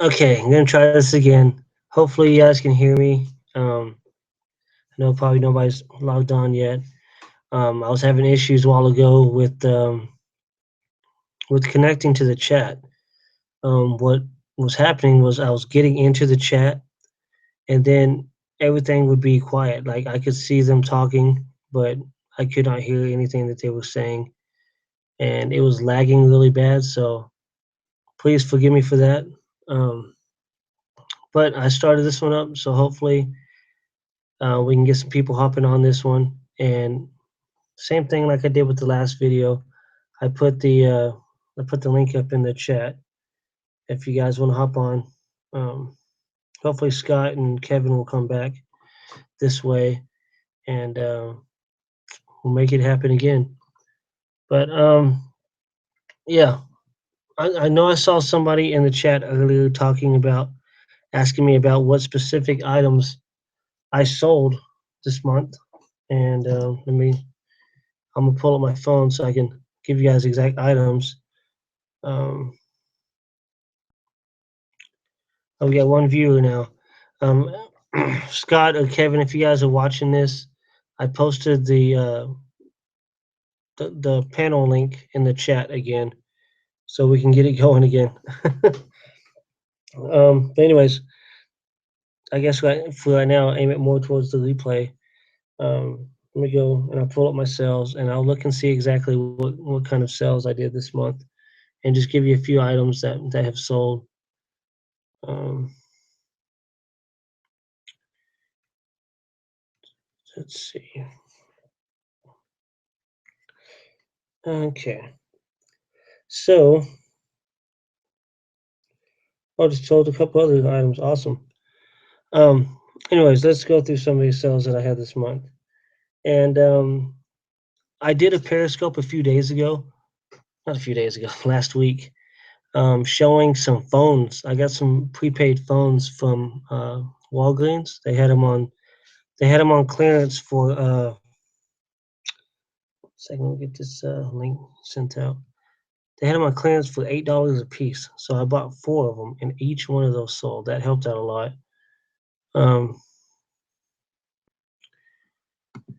Okay, I'm gonna try this again. Hopefully, you guys can hear me. I know probably nobody's logged on yet. I was having issues a while ago with connecting to the chat. What was happening was I was getting into the chat, and then everything would be quiet. Like I could see them talking, but I could not hear anything that they were saying, and it was lagging really bad. So please forgive me for that. Um, but I started this one up, so hopefully we can get some people hopping on this one. And same thing like I did with the last video. I put the uh, I put the link up in the chat if you guys want to hop on. Um, Hopefully Scott and Kevin will come back this way, and we'll make it happen again. But yeah, I know I saw somebody in the chat earlier talking about asking me about what specific items I sold this month, and I'm gonna pull up my phone so I can give you guys exact items. Um, oh, we got one viewer now. Um, Scott or Kevin, if you guys are watching this, I posted the panel link in the chat again, so we can get it going again. But anyways, I guess for right now, aim it more towards the replay. Let me go and I'll pull up my sales and I'll look and see exactly what kind of sales I did this month, and just give you a few items that have sold. Um, let's see. Okay, so I just sold a couple other items. Awesome. Um, Anyways, let's go through some of these sales that I had this month. And I did a Periscope a few days ago, not a few days ago, last week, showing some phones. I got some prepaid phones from Walgreens. They had them on clearance for. Second, we'll get this link sent out. They had them on clearance for $8 a piece. So I bought four of them, and each one of those sold. That helped out a lot. Um,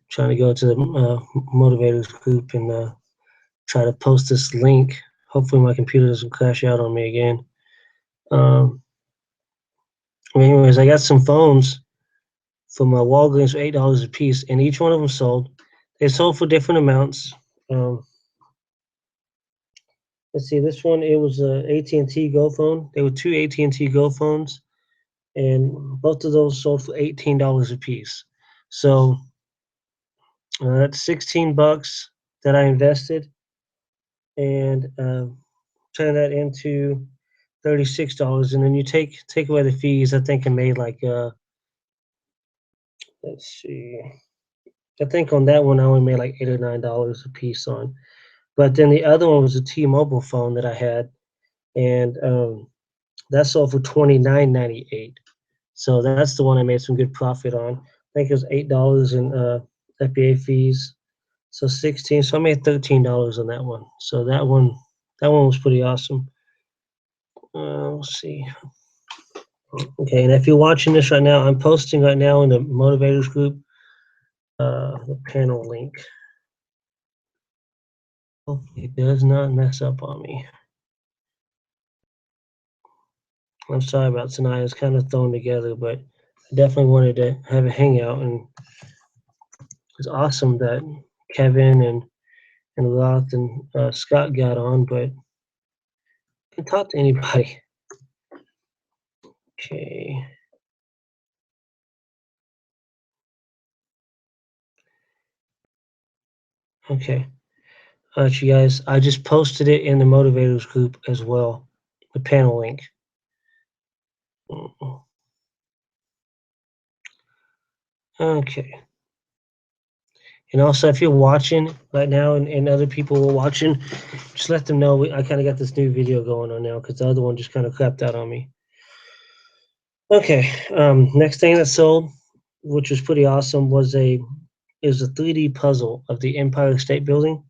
Trying to go to the motivators group and try to post this link. Hopefully, my computer doesn't crash out on me again. Um, Anyways, I got some phones from Walgreens for $8 a piece, and each one of them sold. They sold for different amounts. Um, let's see, this one it was a AT&T Go phone. There were two AT&T Go phones, and both of those sold for $18 a piece. So that's 16 bucks that I invested, and turn that into $36, and then you take away the fees. I think I made like let's see, I think on that one I only made like $8 or $9 a piece on. But then the other one was a T-Mobile phone that I had, and that sold for $29.98. So that's the one I made some good profit on. I think it was $8 in FBA fees, so 16. So I made $13 on that one. So that one was pretty awesome. Let's see. Okay, and if you're watching this right now, I'm posting right now in the motivators group the panel link. Hopefully it does not mess up on me. I'm sorry about tonight. It's kind of thrown together, but I definitely wanted to have a hangout, and it's awesome that Kevin and Roth and Scott got on, but I can talk to anybody. Okay. Okay. All right, you guys. I just posted it in the motivators group as well, the panel link. Okay. And also, if you're watching right now and other people are watching, just let them know I kind of got this new video going on now because the other one just kind of crapped out on me. Okay, next thing that sold, which was pretty awesome, was a 3D puzzle of the Empire State Building,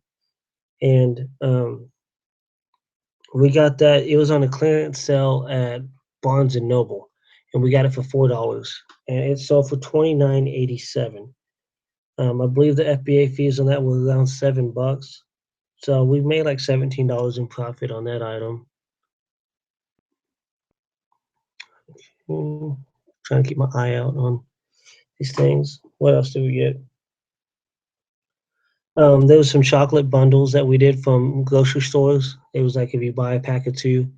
and we got that. It was on a clearance sale at Barnes and Noble, and we got it for $4, and it sold for $29.87. I believe the FBA fees on that were around $7, so we made like $17 in profit on that item. Trying to keep my eye out on these things. What else did we get? There was some chocolate bundles that we did from grocery stores. It was like if you buy a pack of two,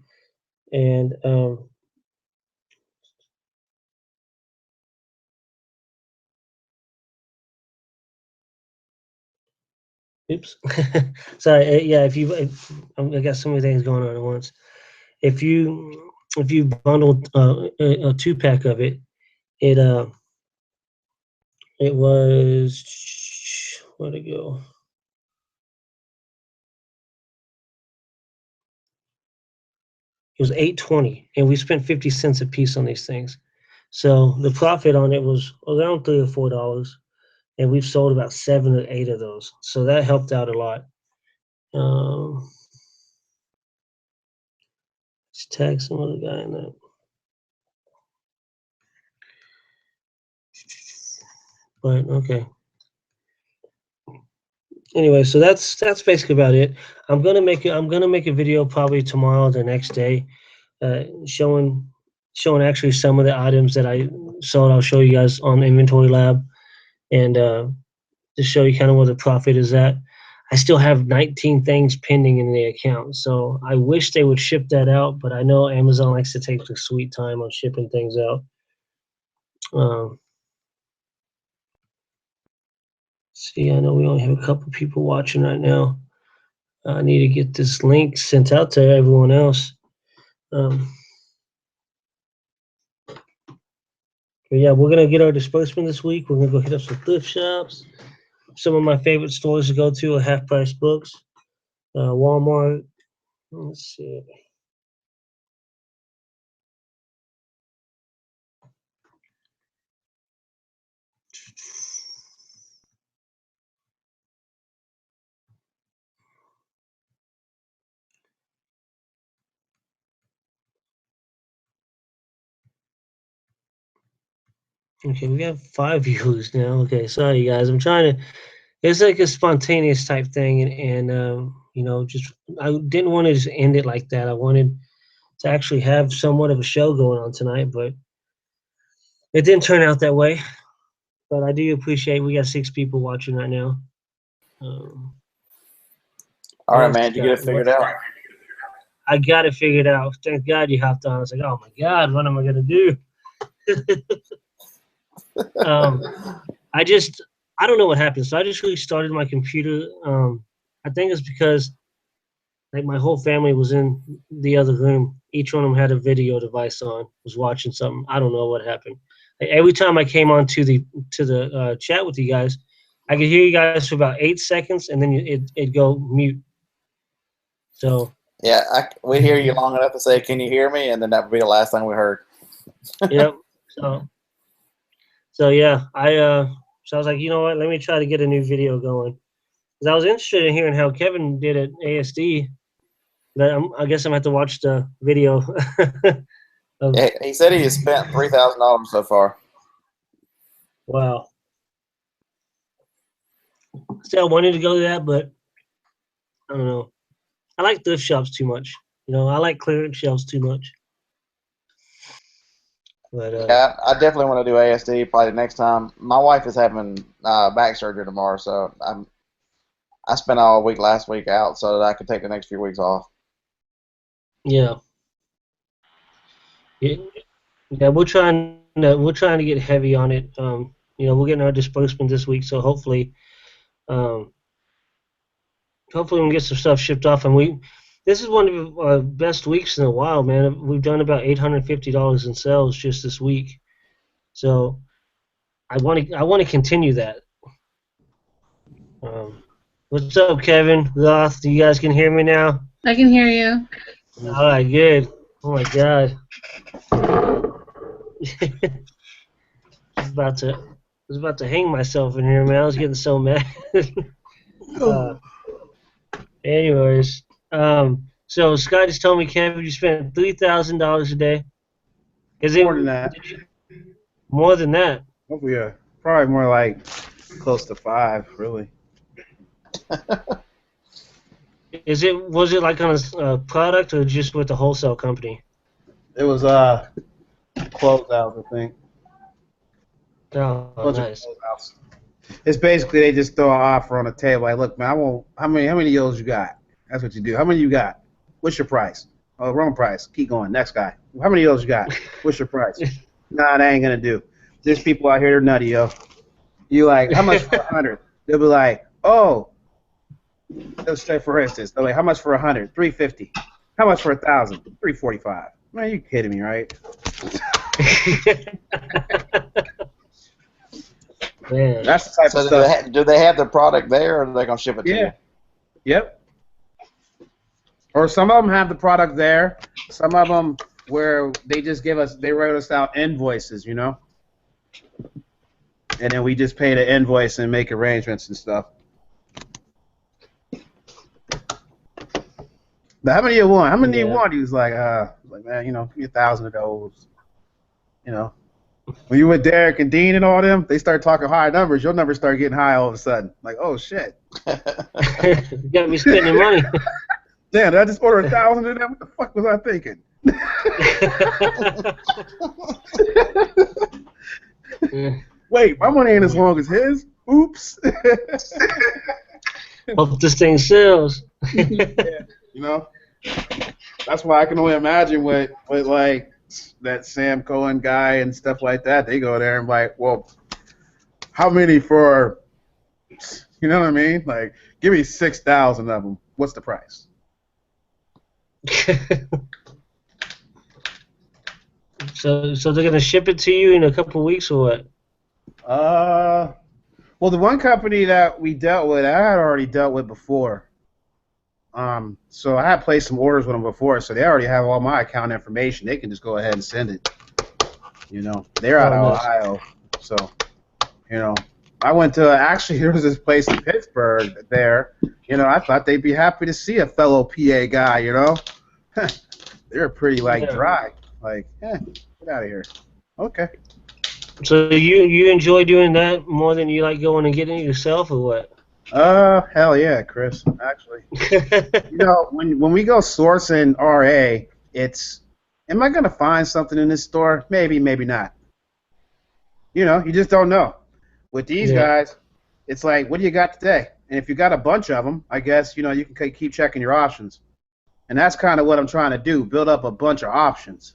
and oops, sorry. Yeah, I got so many things going on at once. If you bundled a two pack of it, it it was where'd it go? It was $8.20, and we spent 50 cents a piece on these things. So the profit on it was around $3 or $4, and we've sold about 7 or 8 of those. So that helped out a lot. Let's tag some other guy in that. But okay. Anyway, so that's basically about it. I'm gonna make a video probably tomorrow or the next day, showing actually some of the items that I sold. I'll show you guys on Inventory Lab, and to show you kind of where the profit is at. I still have 19 things pending in the account, so I wish they would ship that out, but I know Amazon likes to take their sweet time on shipping things out. See, I know we only have a couple people watching right now. I need to get this link sent out to everyone else. But yeah, we're gonna get our disbursement this week. We're gonna go hit up some thrift shops. Some of my favorite stores to go to are Half Price Books, Walmart. Let's see. Okay, we got 5 views now. Okay, sorry guys. I'm trying to. It's like a spontaneous type thing, and just I didn't want to just end it like that. I wanted to actually have somewhat of a show going on tonight, but it didn't turn out that way. But I do appreciate we got 6 people watching right now. All right, man. Did you get it figured out? I got it figured out. Thank God you hopped on. I was like, oh my God, what am I gonna do? I don't know what happened. So I just restarted my computer. I think it's because like my whole family was in the other room. Each one of them had a video device on, was watching something. I don't know what happened. Like, every time I came on to the chat with you guys, I could hear you guys for about 8 seconds, and then it'd go mute. So yeah, we hear you long enough to say, "Can you hear me?" And then that would be the last thing we heard. Yep. So yeah, so I was like, you know what? Let me try to get a new video going, because I was interested in hearing how Kevin did at ASD. But I guess I'm gonna have to watch the video. Yeah, he said he has spent $3,000 so far. Wow. Still wanted to go to that, but I don't know. I like thrift shops too much. I like clearance shelves too much. But yeah, I definitely want to do ASD probably the next time. My wife is having back surgery tomorrow, so I spent all week last week out so that I could take the next few weeks off. Yeah, we're trying to get heavy on it. We're getting our disbursement this week, so hopefully we can get some stuff shipped off. And this is one of our best weeks in a while, man. We've done about $850 in sales just this week, so I want to continue that. What's up, Kevin? Roth, you guys can hear me now? I can hear you. All right, good. Oh my God. I was about to hang myself in here, man. I was getting so mad. Anyways, so Scott just told me, Kevin, you spent $3,000 a day. Is it More than that. more than that? Oh, yeah. Probably more like close to 5, really. Was it like on a product or just with the wholesale company? It was closeouts, I think. Oh, Bunch of nice. closeouts. It's basically they just throw an offer on the table. Like, look, man, I want how many yellows you got? That's what you do. How many you got? What's your price? Oh, wrong price. Keep going. Next guy. How many yellows you got? What's your price? Nah, that ain't gonna do. There's people out here they're nutty, yo. You like how much for 100? They'll be like, oh, they'll say for instance, they're like, how much for 100? 350. How much for 1,000? 345. Man, you kidding me, right? Man. That's the type So of stuff. do they have the product there, or are they gonna ship it to you? Yeah. Yep. Or some of them have the product there. Some of them where they just they write us out invoices, you know? And then we just pay the invoice and make arrangements and stuff. But how many you want? How many do you want? He was like, man, you know, give me 1,000 of those. You know. When you with Derek and Dean and all them, they start talking high numbers. Your numbers start getting high all of a sudden. Like, oh shit. You got me spending money. Damn, did I just order 1,000 of them? What the fuck was I thinking? Wait, my money ain't as long as his. Oops. Hope this thing sells. Yeah, you know, that's why I can only imagine what like that Sam Cohen guy and stuff like that. They go there and like, well, how many for? You know what I mean? Like, give me 6,000 of them. What's the price? So they're gonna ship it to you in a couple of weeks or what? Well, the one company that we dealt with, I had already dealt with before. So I had placed some orders with them before, so they already have all my account information. They can just go ahead and send it. You know, they're out of Ohio, so you know. I went to actually there was this place in Pittsburgh there. You know, I thought they'd be happy to see a fellow PA guy. You know, they're pretty like dry. Like, get out of here. Okay. So you enjoy doing that more than you like going and getting it yourself, or what? Hell yeah, Chris. Actually, you know, when we go sourcing RA, it's am I gonna find something in this store? Maybe, maybe not. You know, you just don't know. With these guys, it's like, what do you got today? And if you got a bunch of them, I guess, you know, you can keep checking your options. And that's kind of what I'm trying to do, build up a bunch of options.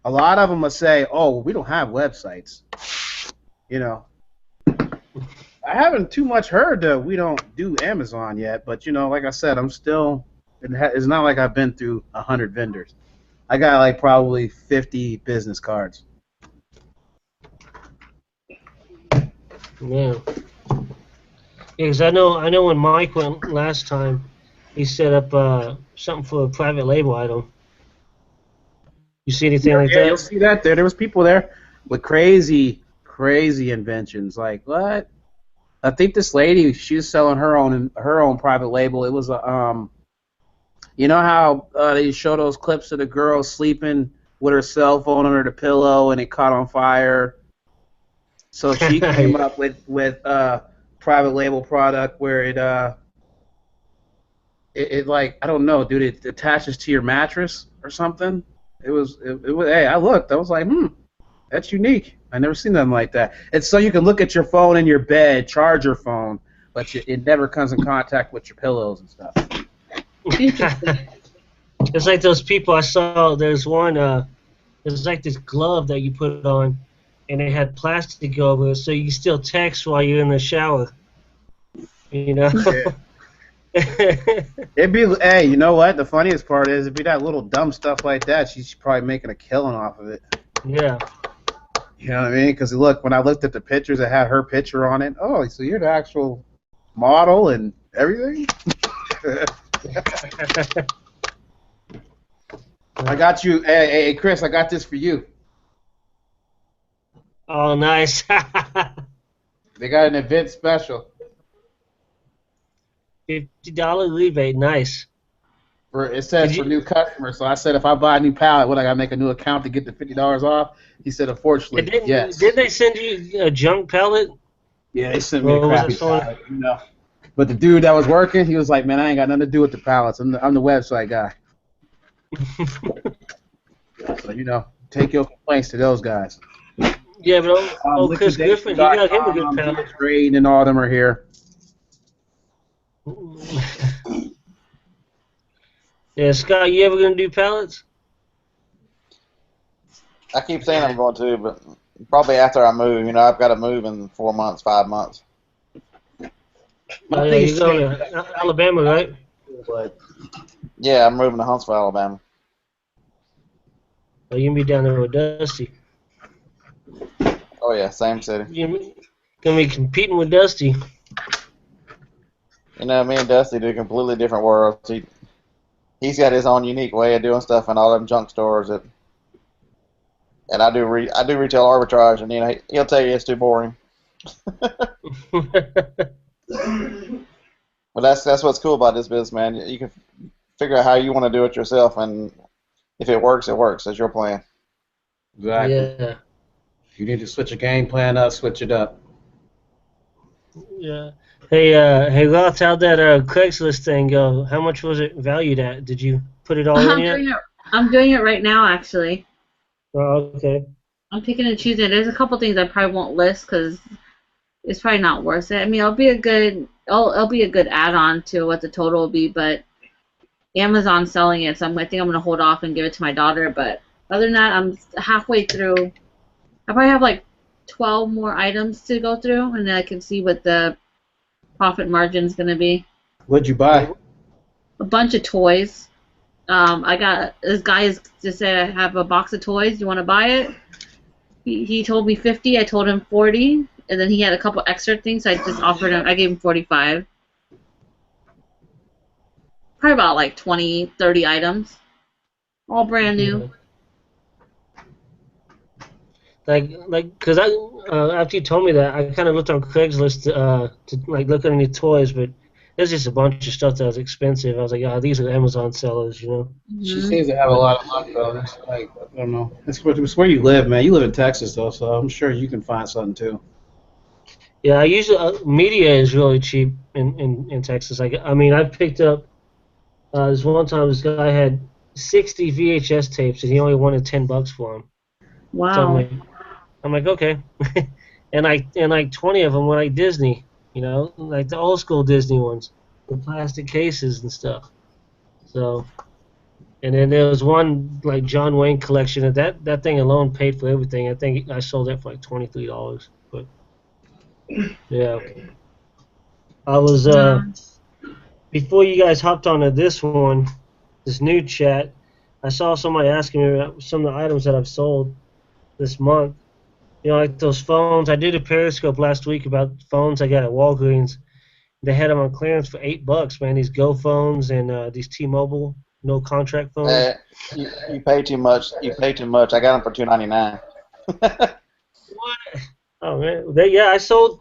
A lot of them will say, oh, well, we don't have websites. You know, I haven't too much heard that we don't do Amazon yet, but, you know, like I said, I'm still, it's not like I've been through 100 vendors. I got like probably 50 business cards. Yeah. Because I know when Mike went last time, he set up something for a private label item. You see anything like that? Yeah, you'll see that there. There was people there with crazy inventions. Like what? I think this lady, she was selling her own private label. It was a you know how they show those clips of the girl sleeping with her cell phone under the pillow and it caught on fire. So she came up with private label product where it like I don't know, dude, it attaches to your mattress or something. It was hey, I looked, I was like, that's unique. I never seen nothing like that. It's so you can look at your phone in your bed, charge your phone, but it never comes in contact with your pillows and stuff. It's like those people I saw. There's one. There's like this glove that you put on, and it had plastic over it, so you still text while you're in the shower. You know. Yeah. It'd be, hey, you know what? The funniest part is it'd be that little dumb stuff like that. She's probably making a killing off of it. Yeah. You know what I mean? Because look, when I looked at the pictures, it had her picture on it. Oh, so you're the actual model and everything? I got you. Hey, Chris, I got this for you. Oh, nice. They got an event special. $50 rebate, nice. It says for new customers. So I said, if I buy a new pallet, what I gotta make a new account to get the $50 off? He said, And unfortunately, yes. did they send you a junk pallet? Yeah, they sent me a Or was it crappy someone? pallet. But the dude that was working, he was like, man, I ain't got nothing to do with the pallets. I'm the website guy. So take your complaints to those guys. Yeah, but Chris Griffin, he got him a good Liquidation.com, pallet. Trade, and all of them are here. Yeah, Scott, you ever gonna do pallets? I keep saying I'm going to, but probably after I move. I've got to move in 4 months, 5 months. Oh yeah, you're going to Alabama, right? But Yeah, I'm moving to Huntsville, Alabama. Oh, you can be down there with Dusty. Oh yeah, same city. You're gonna be competing with Dusty. Me and Dusty do completely different worlds. He's got his own unique way of doing stuff in all them junk stores and I do retail arbitrage, and he'll tell you it's too boring. But that's what's cool about this business, man. You can figure out how you want to do it yourself, and if it works, it works. That's your plan. exactly. Yeah. If you need to switch a game plan up, switch it up. Yeah. Hey, Roth, how'd that Craigslist thing go? How much was it valued at? Did you put it all in yet? I'm doing it right now, actually. Oh, okay. I'm picking and choosing. There's a couple things I probably won't list because it's probably not worth it. I mean, it'll be a good add-on to what the total will be, but Amazon's selling it, so I think I'm gonna hold off and give it to my daughter. But other than that, I'm halfway through. I probably have like 12 more items to go through, and then I can see what the profit margin's gonna be. What'd you buy? A bunch of toys. I got this guy just said I have a box of toys. You want to buy it? He told me 50. I told him 40, and then he had a couple extra things. So I just offered him. I gave him 45. Probably about like 20, 30 items, all brand new. Like, cause after you told me that, I kind of looked on Craigslist to like look at any toys, but there's just a bunch of stuff that was expensive. I was like, these are Amazon sellers, She seems to have a lot of money, though. It's like, I don't know. It's where you live, man. You live in Texas, though, so I'm sure you can find something, too. Yeah, I usually media is really cheap in Texas. I mean, I've picked up this one time. This guy had 60 VHS tapes, and he only wanted $10 for them. Wow. So I'm like, okay, and like 20 of them were like Disney, like the old school Disney ones, the plastic cases and stuff. So, and then there was one like John Wayne collection, and that thing alone paid for everything. I think I sold that for like $23. But yeah, I was before you guys hopped onto this new chat, I saw somebody asking me about some of the items that I've sold this month. Like those phones. I did a Periscope last week about phones I got at Walgreens. They had them on clearance for $8, man. These Go phones and these T-Mobile no contract phones. You pay too much. You pay too much. I got them for $2.99. What? Oh man, I sold.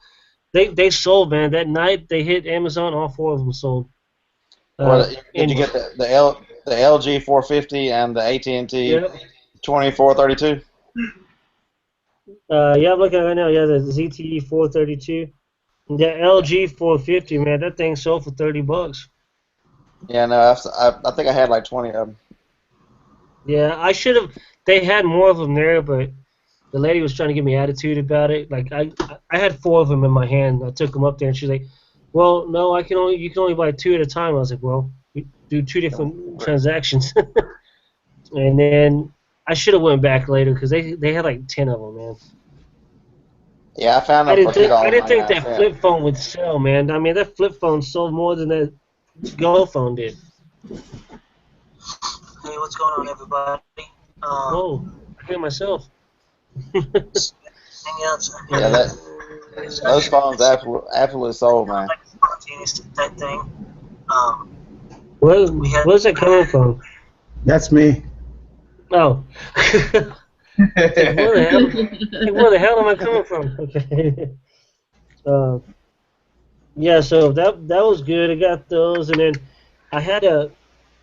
They sold, man. That night they hit Amazon. All 4 of them sold. Did you get the LG 450 and the AT&T 2432? Yeah, I'm looking at it right now. Yeah, the ZTE 432. The LG 450, man, that thing sold for $30. Yeah, no, I think I had like 20 of them. Yeah, I should have. They had more of them there, but the lady was trying to give me attitude about it. Like I had 4 of them in my hand. I took them up there, and she's like, "Well, no, you can only buy 2 at a time." I was like, "Well, we do 2 different transactions." And then I should have went back later because they had like 10 of them, man. Yeah, I found them for $2. I didn't think that flip phone would sell, man. I mean, that flip phone sold more than that Go phone did. Hey, what's going on, everybody? Oh, I hear myself. Hangouts. Yeah, those phones absolutely sold, man. That thing. Where's that coming from? That's me. Oh. Where the hell am I coming from? Okay. Yeah, so that was good. I got those, and then I had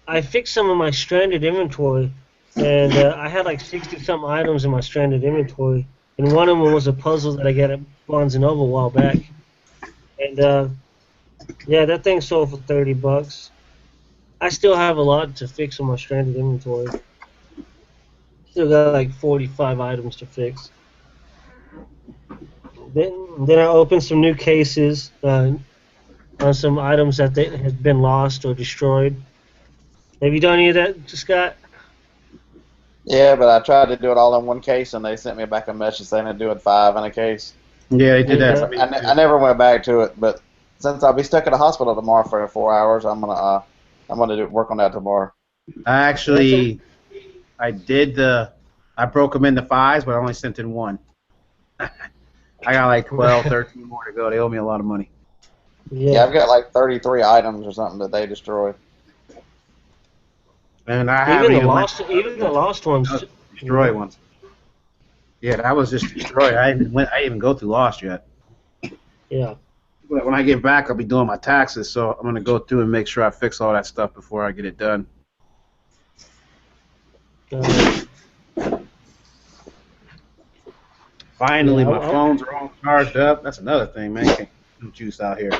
I fixed some of my stranded inventory, and I had like 60-something items in my stranded inventory, and one of them was a puzzle that I got at Barnes and Noble a while back, and yeah, that thing sold for $30. I still have a lot to fix on my stranded inventory. Still got like 45 items to fix. Then I opened some new cases on some items that had been lost or destroyed. Have you done any of that, Scott? Yeah, but I tried to do it all in one case, and they sent me back a message saying they're doing 5 in a case. Yeah, they did that Yeah. for me. I never went back to it, but since I'll be stuck at the hospital tomorrow for 4 hours, I'm gonna work on that tomorrow. Actually, I broke them into 5s, but I only sent in 1. I got like 12, 13 more to go. They owe me a lot of money. Yeah, I've Yeah. got like 33 items or something that they destroyed. And I haven't Even the lost ones. destroyed ones. Yeah, that was just destroyed. I didn't even go through Lost yet. Yeah. But when I get back, I'll be doing my taxes, so I'm gonna go through and make sure I fix all that stuff before I get it done. Uh, Finally, Yeah, my phones are all charged up. That's another thing, man. Can't get no juice out here.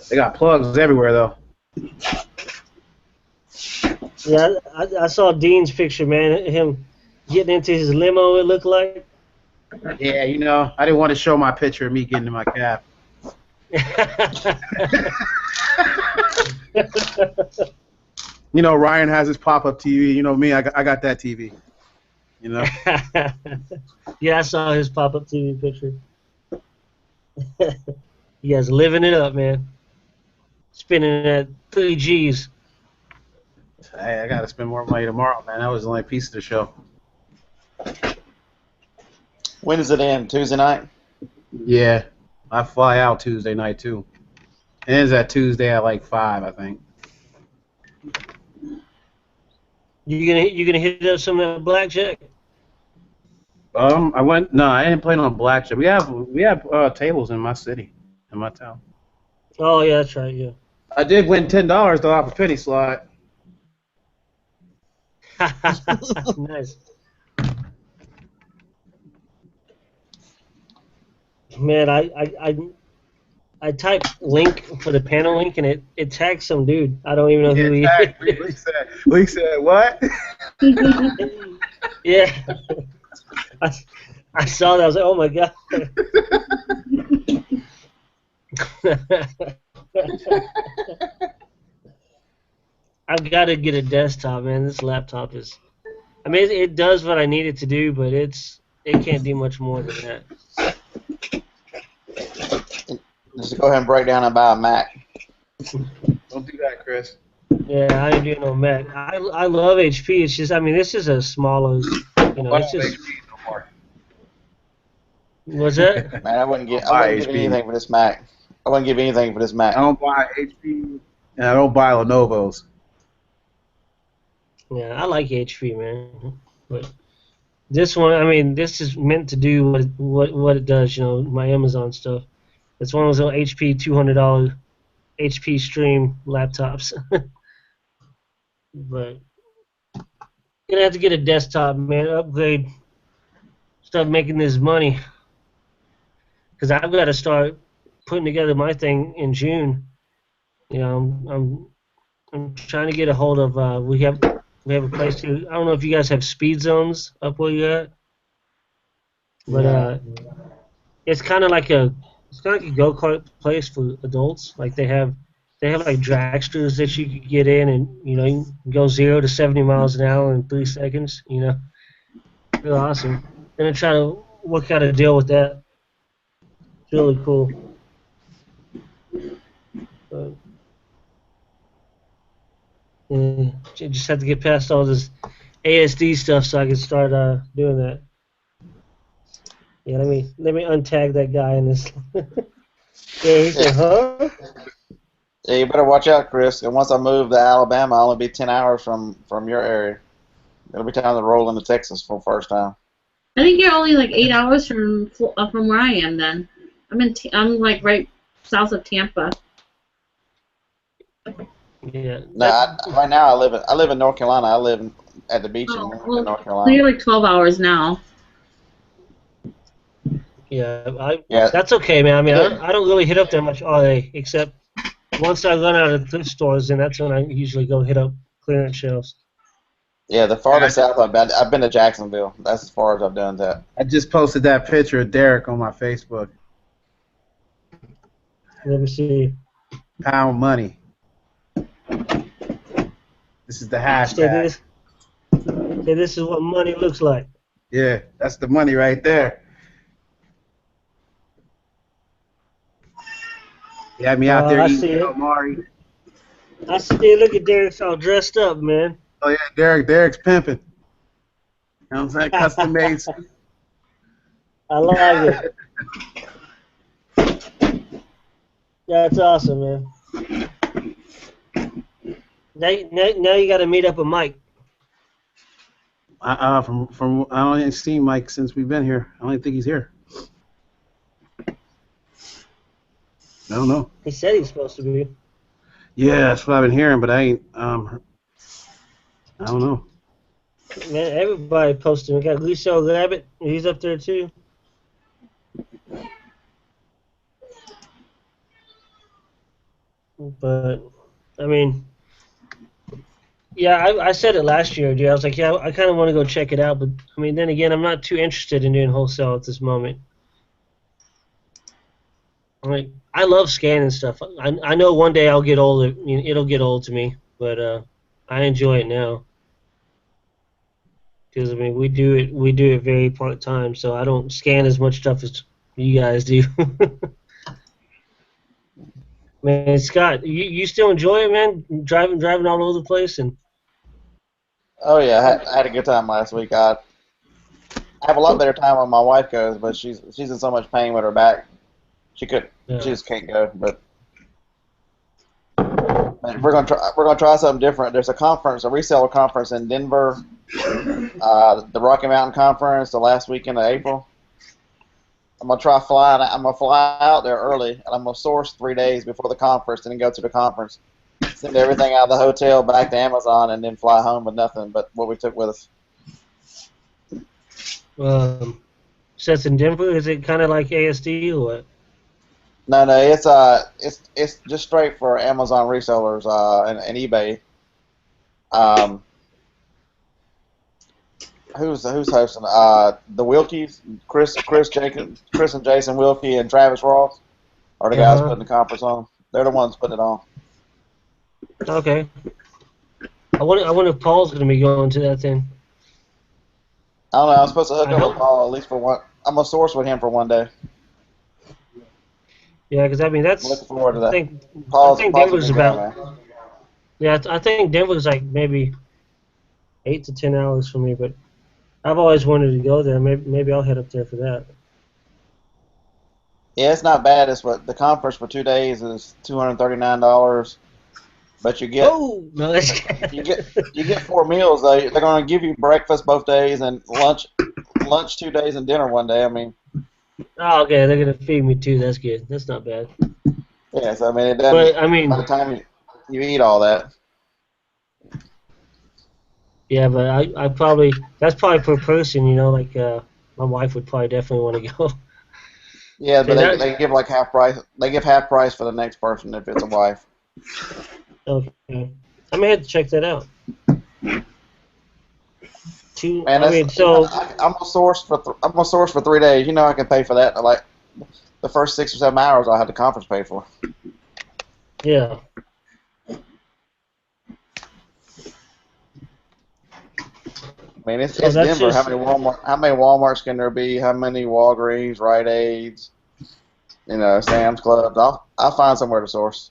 They got plugs everywhere, though. yeah, I saw Dean's picture, man. Him getting into his limo, it looked like. Yeah, I didn't want to show my picture of me getting in my cab. Ryan has his pop-up TV. Me, I got that TV. Yeah, I saw his pop-up TV picture. You guys living it up, man. Spending at 3 G's. Hey, I got to spend more money tomorrow, man. That was the only piece of the show. When does it end? Tuesday night? Yeah, I fly out Tuesday night, too. It ends that Tuesday at like 5, I think. You gonna hit up some of that blackjack? No, I didn't play on blackjack. We have tables in my city, in my town. Oh yeah, that's right. Yeah. I did win $10 though off a penny slot. Nice. Man, I typed link for the panel link and it tagged some dude. I don't even know who he is. We said what? Yeah. I saw that. I was like, oh my god. I've got to get a desktop, man. This laptop is. I mean, it does what I need it to do, but it can't do much more than that. Just go ahead and break down and buy a Mac. Don't do that, Chris. Yeah, I ain't doing no Mac. I love HP. It's just, I mean, this is a smaller, it's just. HP no more. What's that? Man, I wouldn't give anything for this Mac. I wouldn't give anything for this Mac. I don't buy HP and I don't buy Lenovo's. Yeah, I like HP, man. But this one, I mean, this is meant to do what it does. My Amazon stuff. It's one of those HP $200 HP Stream laptops. But gonna have to get a desktop, man. Upgrade. Start making this money. Because I've got to start putting together my thing in June. I'm trying to get a hold of. We have a place to. I don't know if you guys have speed zones up where you're at, but it's kind of like a go-kart place for adults. Like they have like dragsters that you can get in, and you can go 0 to 70 miles an hour in 3 seconds. Real awesome. Gonna try to work out a deal with that. It's really cool. But, yeah, just have to get past all this ASD stuff so I can start doing that. Yeah, let me untag that guy in this. Yeah, he said, huh? Yeah, you better watch out, Chris. And once I move to Alabama, I'll only be 10 hours from your area. It'll be time to roll into Texas for the first time. I think you're only like 8 hours from where I am. Then I'm like right south of Tampa. Yeah. No, right now I live in North Carolina. I live at the beach in Oh, North well, so Carolina. you're like 12 hours now. Yeah. Yeah, That's okay, man. I mean, it is. I don't really hit up that much all day, except once I run out of thrift stores, then that's when I usually go hit up clearance shelves. Yeah, the farthest south I've been to Jacksonville. That's as far as I've done that. I just posted that picture of Derek on my Facebook. Let me see. Pound money. This is the Say hashtag. this. Say this is what money looks like. Yeah, that's the money right there. You had me out there I eating see it. calamari. I see it. Look at Derek's all dressed up, man. Oh yeah, Derek's pimping. You know what I'm saying? Custom made. I like it. That's awesome, man. Now you got to meet up with Mike. From I don't even see Mike since we've been here. I don't even think he's here. I don't know. He said he was supposed to be. Yeah, that's what I've been hearing, but I ain't. I don't know. Man, everybody posting. We got Lucio Rabbit. He's up there too. But I mean, yeah, I said it last year, dude. I was like, yeah, I kind of want to go check it out, but I mean, then again, I'm not too interested in doing wholesale at this moment. Like, I love scanning stuff. I know one day I'll get old. It'll get old to me, but I enjoy it now. Because I mean, we do it very part time, so I don't scan as much stuff as you guys do. Man, Scott, you still enjoy it, man? Driving all over the place, and Oh yeah, I had a good time last week. I have a lot better time when my wife goes, but she's in so much pain with her back. She just can't go. But man, we're gonna try something different. There's a reseller conference in Denver, the Rocky Mountain Conference, the last weekend of April. I'm gonna fly out there early, and I'm gonna source 3 days before the conference, and then go to the conference, send everything out of the hotel back to Amazon, and then fly home with nothing but what we took with us. so it's in Denver. Is it kind of like ASD or what? No, it's just straight for Amazon resellers and eBay. Who's hosting? The Wilkies, Chris and Jason Wilkie and Travis Ross are the guys putting the conference on. They're the ones putting it on. Okay. I wonder if Paul's going to be going to that then. I don't know. I'm supposed to hook up with Paul at least for one. I'm gonna source with him for one day. Yeah, because I mean I'm looking forward to that. I think Paul's Denver's a good guy, about. man. Yeah, I think Denver's like maybe 8 to 10 hours for me, but I've always wanted to go there. Maybe I'll head up there for that. Yeah, it's not bad. It's what the conference for 2 days is $239, but you get No, that's you get 4 meals though. They're gonna give you breakfast both days and lunch 2 days and dinner one day. I mean, oh, okay, they're gonna feed me too. That's good. That's not bad. yeah. So I mean, it doesn't. But I mean, By the time you eat all that, yeah, but that's probably per person. Like my wife would probably definitely want to go. yeah. But See, they give like half price. They give half price for the next person if it's a wife. Okay, I may have to check that out. Man, I mean, so I'm gonna source for 3 days. You know, I can pay for that. Like the first 6 or 7 hours, I had the conference paid for. yeah. I mean, it's So that's Denver. just How many Walmarts can there be? How many Walgreens, Rite Aids, Sam's Clubs? I'll find somewhere to source.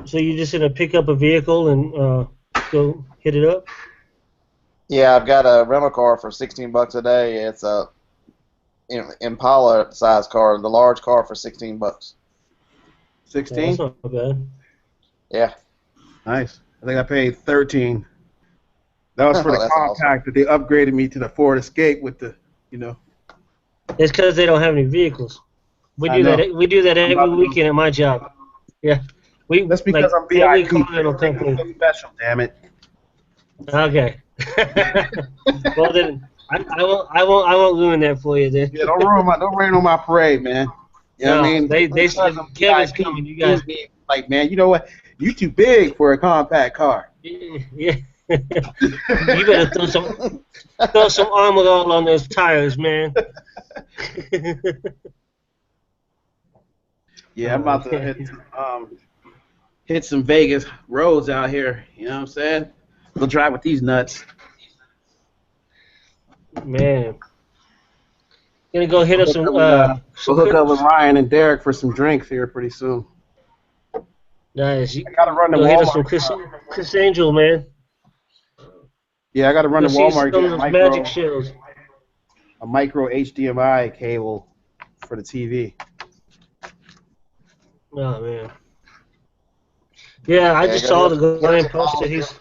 so you're just gonna pick up a vehicle and go hit it up? Yeah, I've got a rental car for $16 a day. It's a Impala size car, the large car for $16. Yeah, 16? that's not bad. Yeah. Nice. I think I paid 13. That was for the That's compact that they upgraded me to the Ford Escape with the, It's because they don't have any vehicles. We I do know. that. We do that I'm every about to go- weekend at my job. Yeah. We That's because like I'm every VIP. continental company. So special, damn it. Okay. Well then, I won't ruin that for you then. Yeah, don't rain on my parade, man. You know what I No, mean? they Because said I'm Kevin's VIP, coming. You deems guys, me like, man, you know what? You too big for a compact car. yeah. You better throw some armor all on those tires, man. Yeah, I'm about to hit some Vegas roads out here. You know what I'm saying? Go drive with these nuts. Man, gonna go hit We'll up hook some up with, we'll hook up with Chris. Ryan and Derek for some drinks here pretty soon. Nice. I gotta run to Go hit up some Walmart. Chris Angel, man. Yeah, I gotta run Go to see Walmart some and of get those magic shows. a micro HDMI cable for the TV. Oh man. Yeah, I Yeah, just go saw hit, the hit up guy some post palm, that he's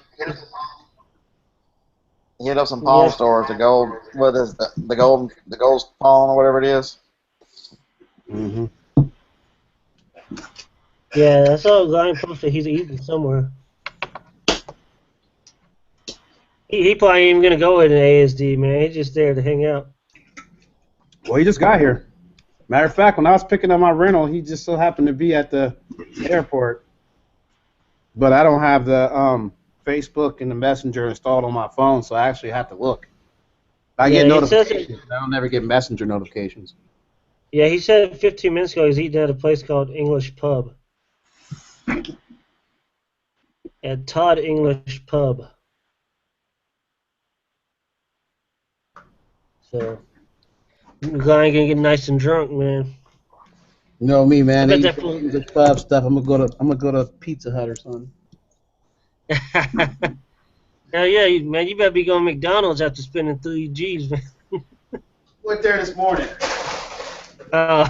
hit up some palm yeah stores. The gold, what is the gold palm or whatever it is. Mm-hmm. yeah I saw a guy post that he's eating somewhere. He probably ain't even gonna go with an ASD, man. He's just there to hang out. Well, he just got here. Matter of fact, when I was picking up my rental, he just so happened to be at the airport. But I don't have the Facebook and the Messenger installed on my phone, so I actually have to look. I Yeah, get it says it. notifications. I don't never get Messenger notifications. Yeah, he said 15 minutes ago he's eating at a place called English Pub. At Todd English Pub. So, the guy ain't gonna get nice and drunk, man. You know me, I man. They bet eat that fool. the club stuff. I'm gonna go to Pizza Hut or something. Hell yeah, man, you better be going to McDonald's after spending 3 G's, man. Went there this morning. Oh.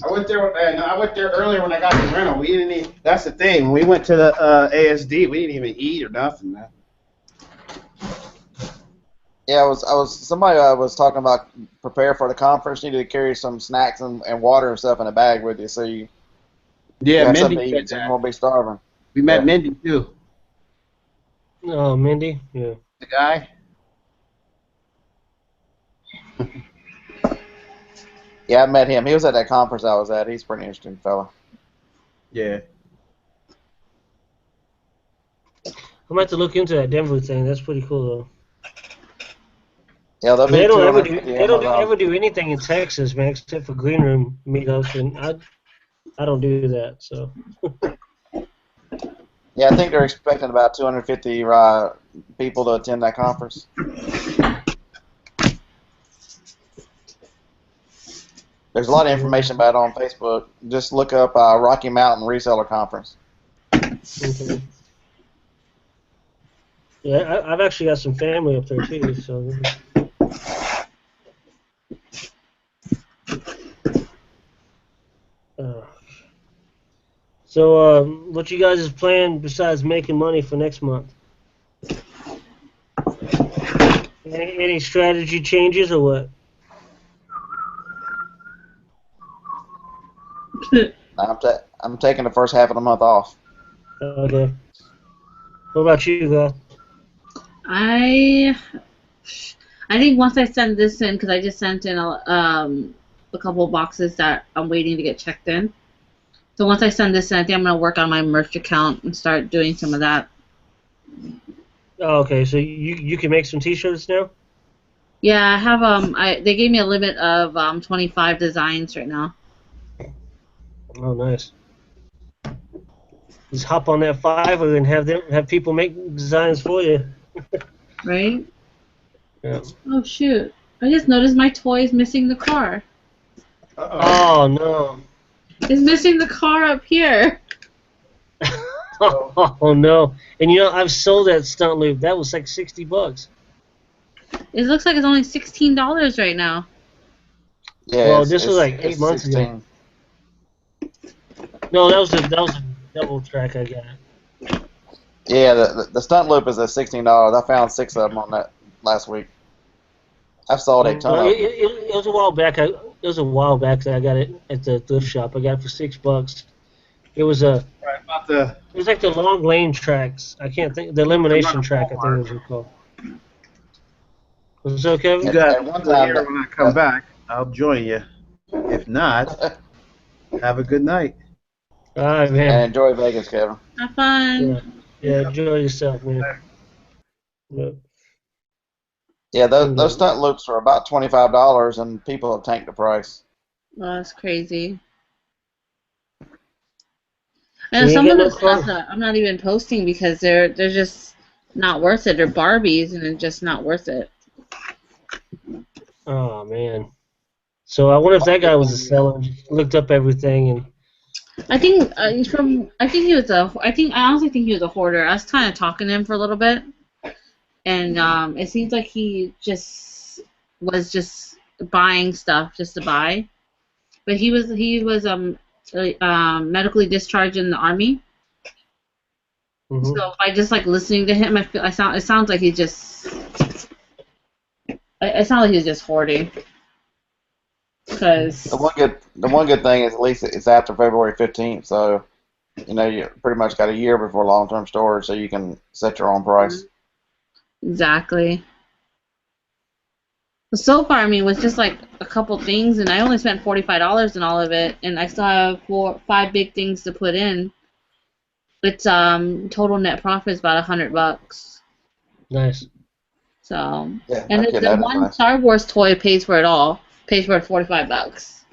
I went there. I went there earlier when I got the rental. We didn't even. That's the thing. When we went to the ASD, we didn't even eat or nothing, man. Yeah, somebody was talking about prepare for the conference. You need to carry some snacks and water and stuff in a bag with you, so you Yeah, have Mindy something to said eat, so you that. won't be starving. We met Yeah. Mindy too. Oh, Mindy? Yeah. The guy. Yeah, I met him. He was at that conference I was at. He's a pretty interesting fella. Yeah. I'm going to have to look into that Denver thing. That's pretty cool, though. Yeah, there'll They be don't ever do 250 they don't Amazon. ever do anything in Texas, man, except for green room meetups, and I don't do that. So Yeah, I think they're expecting about 250 people to attend that conference. There's a lot of information about it on Facebook. Just look up Rocky Mountain Reseller Conference. okay. Yeah, I've actually got some family up there too. So uh, what you guys is planning besides making money for next month? Any strategy changes or what? I'm taking the first half of the month off. Okay. What about you, guys? I think once I send this in, because I just sent in a couple of boxes that I'm waiting to get checked in. So once I send this in, I think I'm gonna work on my merch account and start doing some of that. Oh, okay, so you can make some T-shirts now? Yeah, I have they gave me a limit of 25 designs right now. Oh, nice. Just hop on that Fiverr and have people make designs for you. Right? Yeah. Oh shoot! I just noticed my toy is missing the car. Oh no. It's missing the car up here. Oh no. And I've sold that stunt loop. That was like $60. It looks like it's only $16 right now. Yeah, Well, this was like it's 8 months 16. ago. No, that was a double track I got. Yeah, the stunt loop is at $16. I found 6 of them on that last week. I've sold a ton of them. It was a while back. It was a while back that I got it at the thrift shop. I got it for $6. It was a Right about the it was like the long lane tracks. I can't think the run elimination of track. I think it Walmart. was called. Was it so, You Kevin? got At one to time, here when I come that back. I'll join you. If not, have a good night. All right, and man. enjoy Vegas, Kevin. Have fun. Yeah, yeah. Enjoy yourself, man. Yep. Yeah, those And, stunt loops are about $25, and people have tanked the price. Oh, that's crazy. so And you ain't some got of no the stuff car? that I'm not even posting because they're just not worth it. They're Barbies and it's just not worth it. Oh man. So I wonder if One that guy good was a thing, seller. Just looked up everything and. I think I think he was a I honestly think he was a hoarder. I was kind of talking to him for a little bit, and it seems like he just was just buying stuff just to buy. But he was medically discharged in the army. Hmm. So by just like listening to him, it sounds like he just it sounds like he's just hoarding. Because the one good thing is at least it's after February 15th, so you pretty much got a year before long-term storage, so you can set your own price. exactly. So far, I mean, it was just like a couple things, and I only spent $45 in all of it, and I still have 5 big things to put in. It's total net profit is about $100. Nice. So, Yeah, and no kidding, the that is one nice. Star Wars toy pays for it all. Pays for $45,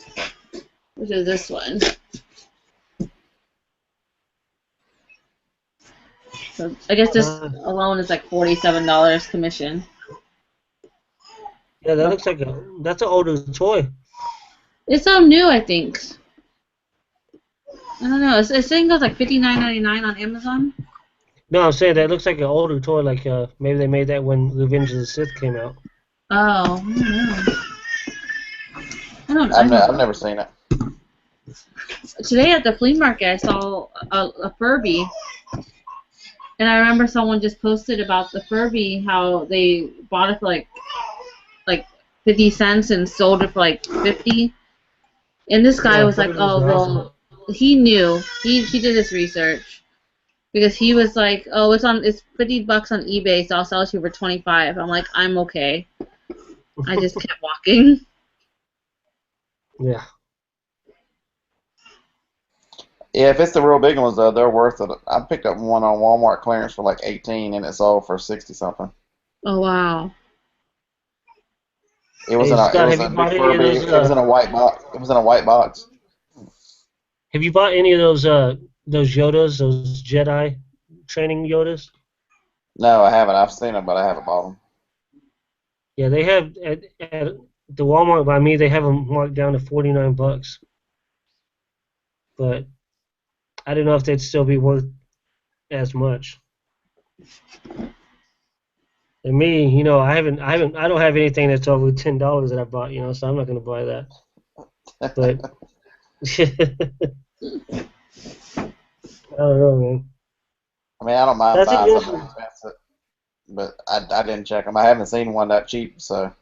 which is this one. So I guess this Uh, alone is like $47 commission. yeah, that looks like that's an older toy. It's so new, I think. I don't know. It's saying it's like $59.99 on Amazon. No, I'm saying that looks like an older toy. Like maybe they made that when Revenge of the Sith came out. Oh, I don't know. I I've don't. never seen it. Today at the flea market, I saw a Furby, and I remember someone just posted about the Furby, how they bought it for like 50 cents and sold it for like 50. And this guy Yeah, was like, Furby's "Oh, awesome. well, he knew. He did his research because he was like, "Oh, it's $50 on eBay, so I'll sell it to you for 25." I'm like, "I'm okay." I just kept walking. Yeah. Yeah, if it's the real big ones though, they're worth it. I picked up one on Walmart clearance for like 18, and it sold for 60 something. Oh wow. Hey It Scott, was have a you big bought any of Furby. those? It was in a white box. It was in a white box. Have you bought any of those Yodas, those Jedi training Yodas? No, I haven't. I've seen them, but I haven't bought them. Yeah, they have at the Walmart by me. They have them marked down to $49, but I don't know if they'd still be worth as much. And me, I don't have anything that's over $10 that I bought, so I'm not gonna buy that. But I don't know, man. I mean, I don't mind That's buying something interesting. expensive, but I didn't check them. I haven't seen one that cheap, so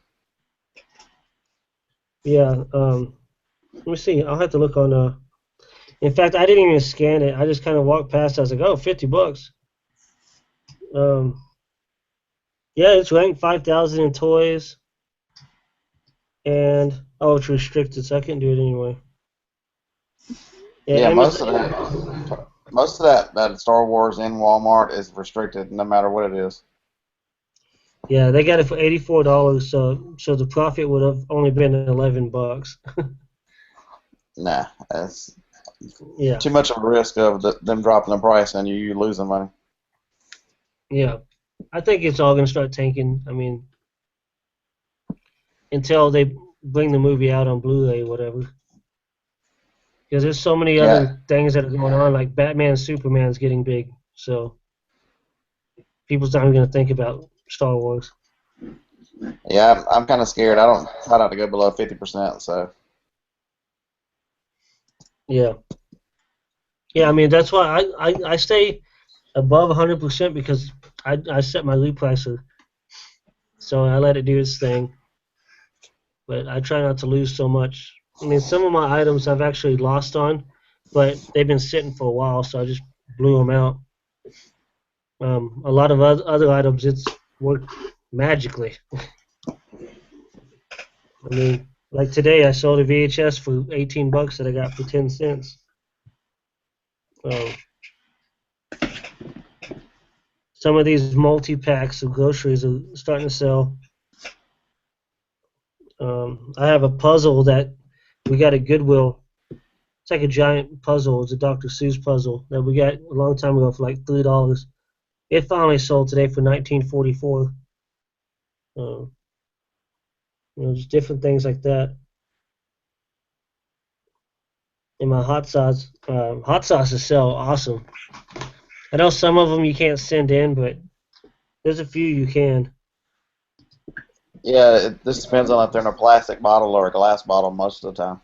Yeah. Let me see. I'll have to look on. In fact, I didn't even scan it. I just kind of walked past. I was like, oh, $50. Um. Yeah, it's ranked 5,000 in toys, and it's restricted, so I can't do it anyway. Yeah, yeah, Amazon. most of that Star Wars in Walmart is restricted, no matter what it is. Yeah, they got it for $84. So the profit would have only been $11. Nah, that's Yeah, too much of a risk of them dropping the price and you losing money. yeah. I think it's all gonna start tanking. I mean, until they bring the movie out on Blu-ray, or whatever. Because there's so many Yeah, other things that are going on, like Batman, Superman's getting big. So people's not even gonna think about Star Wars. yeah, I'm kind of scared. I don't try not to go below 50%. So Yeah, yeah. I mean, that's why I stay above 100% because I set my repricer, so I let it do its thing. But I try not to lose so much. I mean, some of my items I've actually lost on but they've been sitting for a while, so I just blew them out. A lot of other items, it's worked magically. I mean, like today, I sold a VHS for 18 bucks that I got for 10 cents. Some of these multi-packs of groceries are starting to sell. I have a puzzle that we got at Goodwill. It's like a giant puzzle. It's a Dr. Seuss puzzle that we got a long time ago for like $3. It finally sold today for 19.44. Just different things like that. And my hot sauces sell awesome. I know some of them you can't send in, but there's a few you can. Yeah, this depends on if they're in a plastic bottle or a glass bottle most of the time.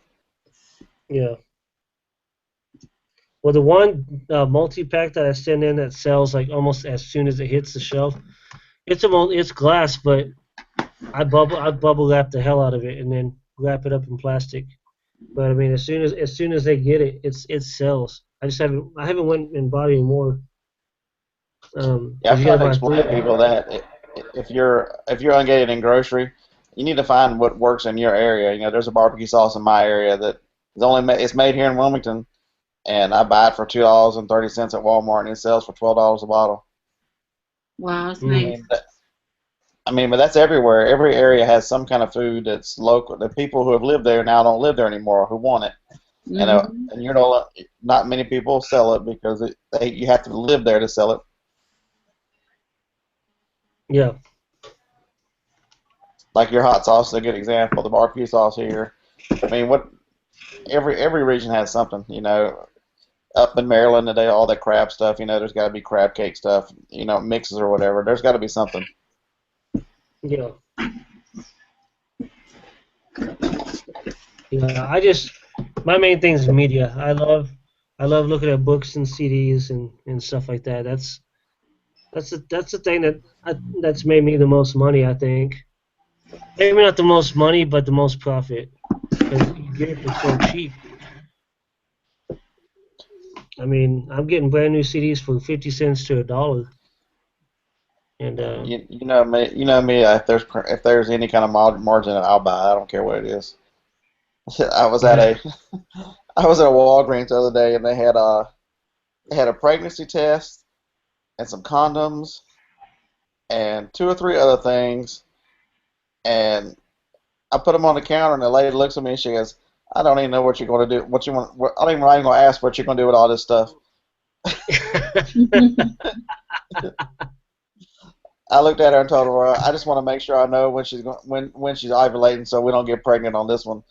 Yeah. Well, the one multi-pack that I send in that sells like almost as soon as it hits the shelf, it's glass, but I bubble wrap the hell out of it and then wrap it up in plastic. But I mean, as soon as they get it, it sells. I haven't went and bought any more. Yeah, 'Cause I've you tried gotta to buy explain three. to people that if you're ungated in grocery, you need to find what works in your area. You know, there's a barbecue sauce in my area that is it's made here in Wilmington, and I buy it for $2.30 at Walmart, and it sells for $12 a bottle. Wow, that's I nice. mean, but that's everywhere. Every area has some kind of food that's local. The people who have lived there now don't live there anymore who want it, Mm-hmm. and not many people sell it because you have to live there to sell it. Yeah, Like your hot sauce is a good example. The barbecue sauce here. I mean, what every region has something. You know, up in Maryland today, all that crab stuff. You know, there's got to be crab cake stuff. You know, mixes or whatever. There's got to be something. yeah, yeah. My main thing is media. I love looking at books and CDs and stuff like that. That's the thing that's made me the most money, I think. Maybe not the most money, but the most profit because you get it for so cheap. I mean, I'm getting brand new CDs for 50 cents to $1, and You know me. If there's any kind of margin, I'll buy. I don't care what it is. I was at yeah, a I was at a Walgreens the other day, and they had a pregnancy test and some condoms and two or three other things, and I put them on the counter, and the lady looks at me and she goes, "I don't even know what you're going to do. What you want? I don't even going to ask what you're going to do with all this stuff." I looked at her and told her, well, "I just want to make sure I know when she's ovulating, so we don't get pregnant on this one.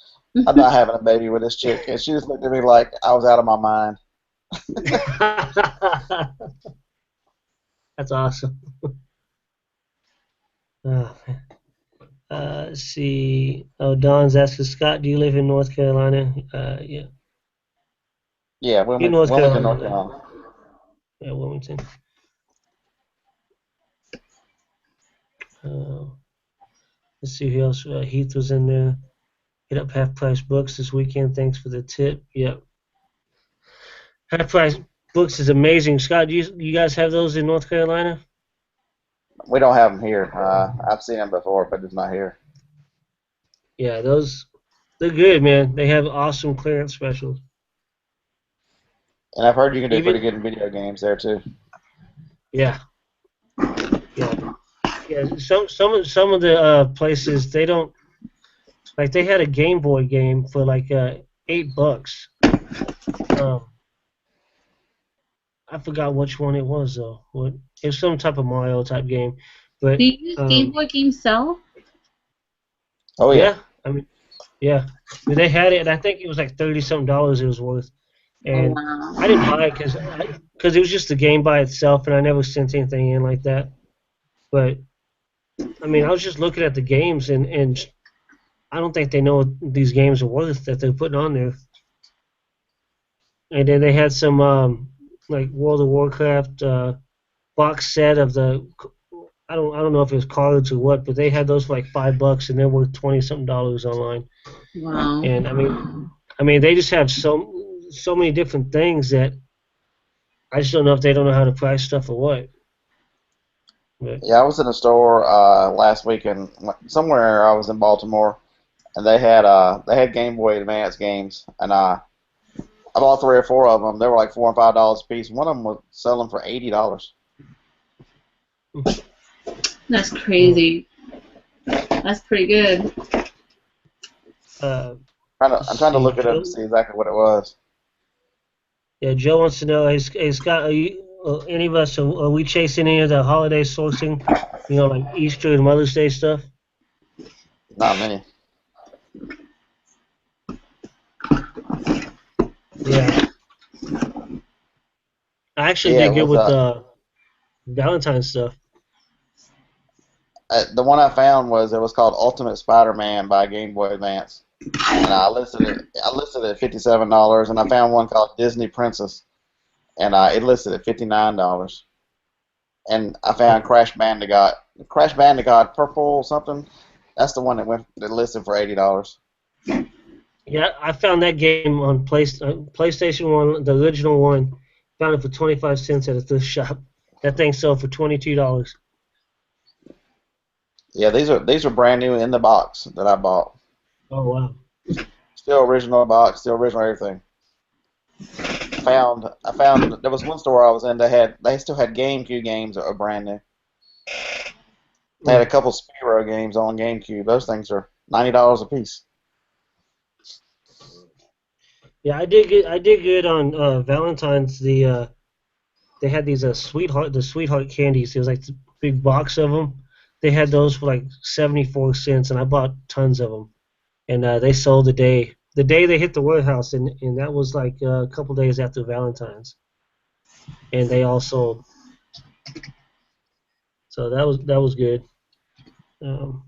I'm not having a baby with this chick." And she just looked at me like I was out of my mind. that's awesome. Uh, let's see. Oh, Don's asking Scott, do you live in North Carolina? Yeah, Yeah, in North Wilmington, North Carolina. Carolina. Yeah, Wilmington. Uh, let's see who else. Heath was in there. Hit up Half Price Books this weekend. Thanks for the tip. Yep. Half Price Books is amazing. Scott, you guys have those in North Carolina? We don't have them here. I've seen them before, but it's not here. Yeah, they're good, man. They have awesome clearance specials. And I've heard you can do pretty Even good in video games there too. yeah, yeah, yeah. Some of the places they don't like. They had a Game Boy game for like $8. Um, I forgot which one it was though. It was some type of Mario type game, Do but you use Game Boy Game Cell? Oh yeah. yeah, I mean yeah, but they had it, and I think it was like $30 something it was worth. Oh And I didn't wow. buy it because it was just the game by itself, and I never sent anything in like that. But I mean, I was just looking at the games, and I don't think they know what these games are worth that they're putting on there. And then they had some like World of Warcraft box set of the I don't know if it was cards or what, but they had those for like $5, and they're worth $20 something online. Wow. And I mean they just have so many different things that I just don't know if they don't know how to price stuff or what. But Yeah, I was in a store last week and somewhere I was in Baltimore, and they had Game Boy Advance games, and I bought 3 or 4 of them. They were like $4 and $5 a piece. One of them was selling for $80. That's crazy. That's pretty good. I'm trying to see, look it up to Joe. see exactly what it was. Yeah, Joe wants to know, hey Scott, any of us, are we chasing any of the holiday sourcing? You know, like Easter and Mother's Day stuff? Not many. Yeah. I actually Yeah, did it good was with Valentine's stuff. the one I found was it was called Ultimate Spider-Man by Game Boy Advance, and I listed it at $57, and I found one called Disney Princess, and it listed at $59. And I found Crash Bandicoot Purple something. That's the one that listed for $80. Yeah, I found that game on PlayStation 1, the original one. Found it for 25 cents at a thrift shop. That thing sold for $22. Yeah, these are brand new in the box that I bought. Oh, wow. Still original box, still original everything. I found there was one store I was in. They still had GameCube games that were brand new. They had a couple Spyro games on GameCube. Those things are $90 a piece. Yeah, I did good on Valentine's. They had these the sweetheart candies. It was like a big box of them. They had those for like 74 cents, and I bought tons of them. And they sold the day they hit the warehouse, and that was like a couple days after Valentine's, and they all sold. So that was good. Um,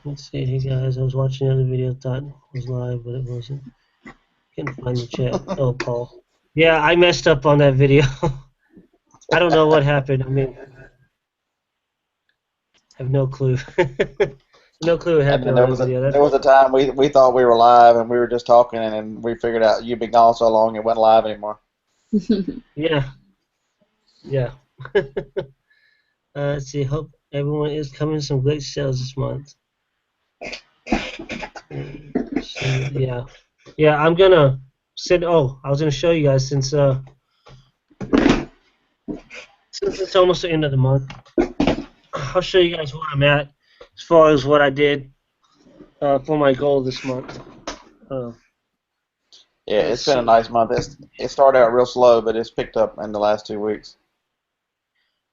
let's see, hey guys, I was watching another video, thought it was live, but it wasn't. Can't find the chat. Oh, Paul. Yeah, I messed up on that video. I don't know what happened. I mean, I have no clue. No clue what And happened then on that video. there was a time we thought we were live and we were just talking and then we figured out you'd been gone so long it wasn't live anymore. Yeah, yeah. Let's see. Hope everyone is coming. Some great sales this month. So, yeah. I'm gonna send. Oh, I was gonna show you guys since it's almost the end of the month. I'll show you guys where I'm at as far as what I did for my goal this month. Uh, Yeah, let's it's been a see. nice month. It started out real slow, but it's picked up in the last 2 weeks.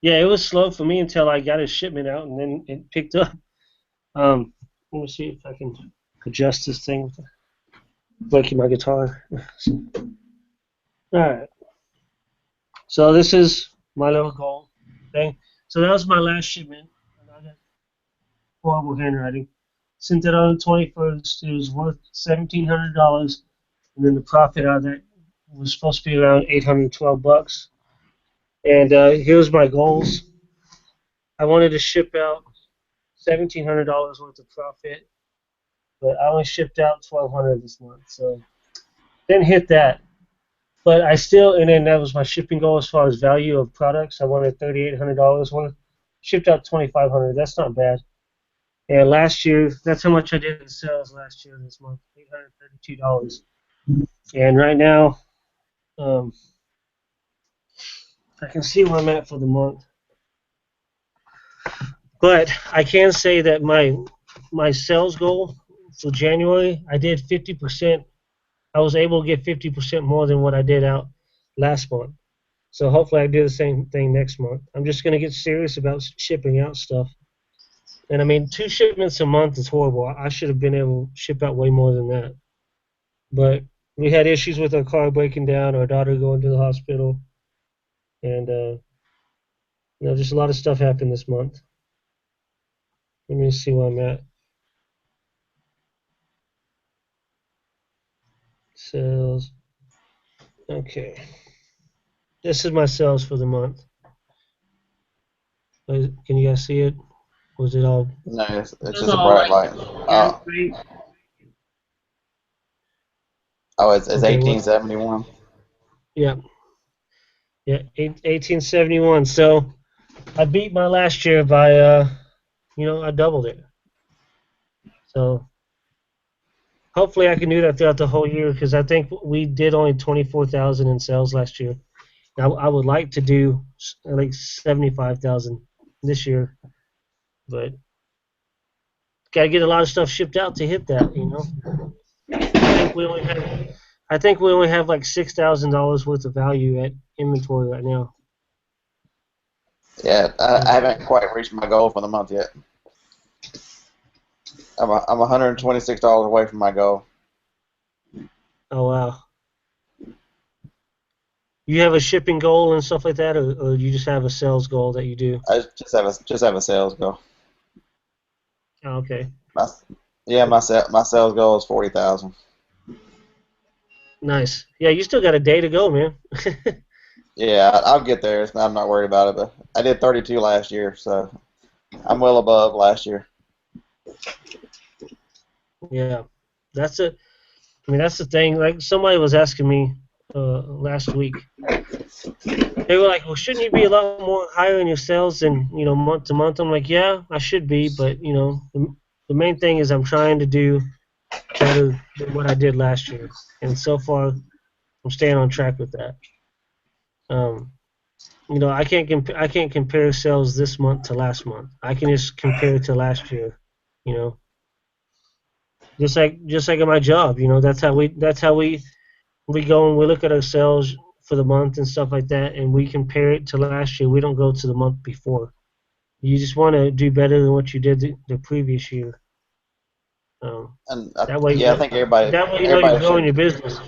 Yeah, it was slow for me until I got a shipment out, and then it picked up. Let me see if I can adjust this thing with breaking my guitar. All right. So this is my little goal thing. So that was my last shipment. I got horrible handwriting. Sent it on the 21st. It was worth $1,700, and then the profit out of that was supposed to be around $812. And here's my goals. I wanted to ship out $1,700 worth of profit, but I only shipped out $1,200 this month, so didn't hit that. But I still, and then that was my shipping goal as far as value of products. I wanted $3,800. Shipped out $2,500. That's not bad. And last year, that's how much I did in sales last year this month, $832. And right now, um, I can see where I'm at for the month. But I can say that my sales goal for January, I did 50%. I was able to get 50% more than what I did out last month. So hopefully I do the same thing next month. I'm just going to get serious about shipping out stuff. And I mean, 2 shipments a month is horrible. I should have been able to ship out way more than that. But we had issues with our car breaking down, our daughter going to the hospital, and just a lot of stuff happened this month. Let me see where I'm at. Sales. Okay. This is my sales for the month. Can you guys see it? Was it all? No, it's, It it's was just a all bright like, light. yeah, great. Oh, it's Okay, what? 1871. Yeah, yeah, 1871. So I beat my last year by I doubled it. So hopefully I can do that throughout the whole year because I think we did only 24,000 in sales last year. I would like to do like 75,000 this year, but got to get a lot of stuff shipped out to hit that. I think we only have like $6,000 worth of value at inventory right now. Yeah, I haven't quite reached my goal for the month yet. I'm $126 away from my goal. Oh wow! You have a shipping goal and stuff like that, or you just have a sales goal that you do? I just have a sales goal. Oh, okay, My, yeah, my sales goal is 40,000. nice. Yeah, you still got a day to go, man. Yeah, I'll get there. I'm not worried about it. But I did 32 last year, so I'm well above last year. Yeah, that's it. I mean, that's the thing. Like somebody was asking me last week. They were like, "Well, shouldn't you be a lot more higher in your sales than month to month?" I'm like, "Yeah, I should be, but the main thing is I'm trying to do better than what I did last year, and so far I'm staying on track with that. Um, I can't compare sales this month to last month. I can just compare it to last year. You know, just like in my job. That's how we go and we look at our sales for the month and stuff like that, and we compare it to last year. We don't go to the month before. You just want to do better than what you did the previous year. And That way, yeah, I think you're everybody growing should. your business.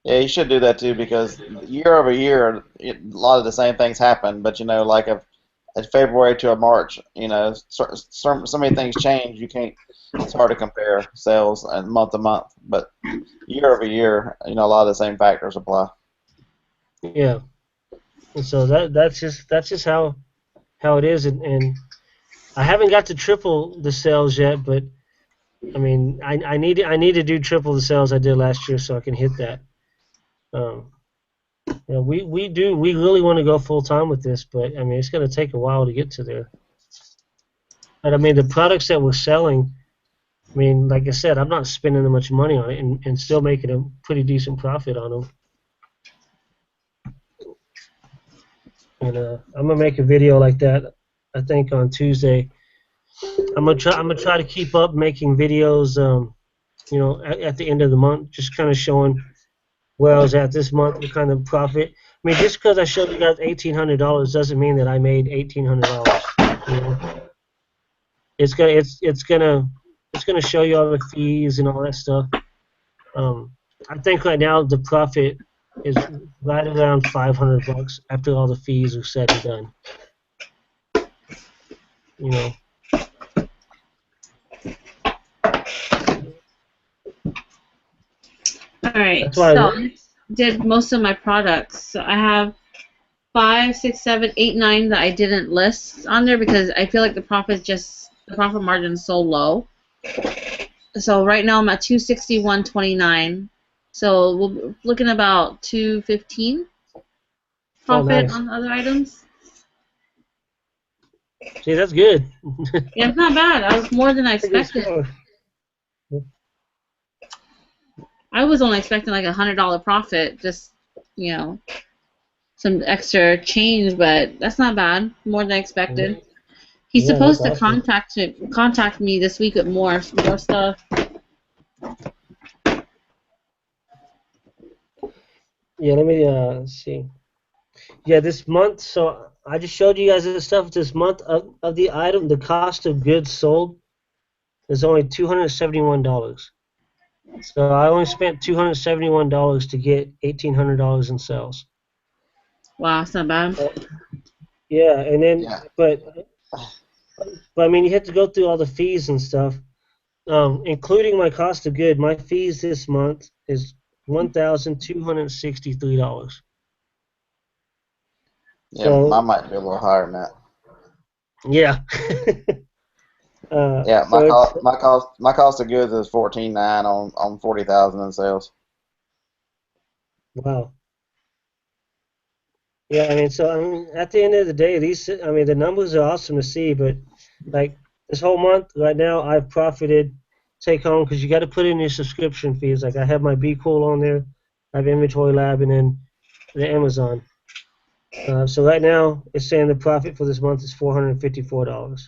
Yeah, you should do that too because year over year, a lot of the same things happen. But like a February to a March, so many things change. You can't. It's hard to compare sales and month to month. But year over year, a lot of the same factors apply. Yeah, and so that's just how it is, and I haven't got to triple the sales yet, but I mean, I need to do triple the sales I did last year so I can hit that. Um, we really want to go full time with this, but I mean, it's going to take a while to get to there. But I mean, the products that we're selling, I mean, like I said, I'm not spending that much money on it and still making a pretty decent profit on them. And I'm gonna make a video like that, I think on Tuesday. I'm gonna try to keep up making videos, at the end of the month, just kind of showing where I was at this month, what kind of profit. I mean, just because I showed you guys $1,800 doesn't mean that I made $1,800. You know, it's gonna show you all the fees and all that stuff. I think right now the profit is right around $500 after all the fees are said and done. You know, All right, that's why. so I did most of my products. So I have 5, 6, 7, 8, 9 that I didn't list on there because I feel like the profit margin is so low. So right now I'm at 261.29. So we're looking about 215 Oh, profit nice. on the other items. See, that's good. Yeah, it's not bad. I was more than I That's a good expected. score. I was only expecting like $100 profit, just some extra change, but that's not bad. More than I expected. He's Yeah, that's supposed to awesome. contact me this week with more stuff. Yeah, let me see. Yeah, this month. So I just showed you guys this stuff. This month of the item, the cost of goods sold is only $271. So I only spent $271 to get $1,800 in sales. Wow, that's not bad. Yeah, and then Yeah. but I mean, you have to go through all the fees and stuff, including my cost of good. My fees this month is $1,263. Yeah, mine So might be a little higher than that. yeah, Yeah, so it's my cost of goods is 14.9 on 40,000 in sales. Wow. Yeah, I mean, so I mean, at the end of the day, the numbers are awesome to see, but like this whole month right now, I've profited take home because you got to put in your subscription fees. Like I have my Be Cool on there, I have Inventory Lab, and then the Amazon. So right now, it's saying the profit for this month is $454.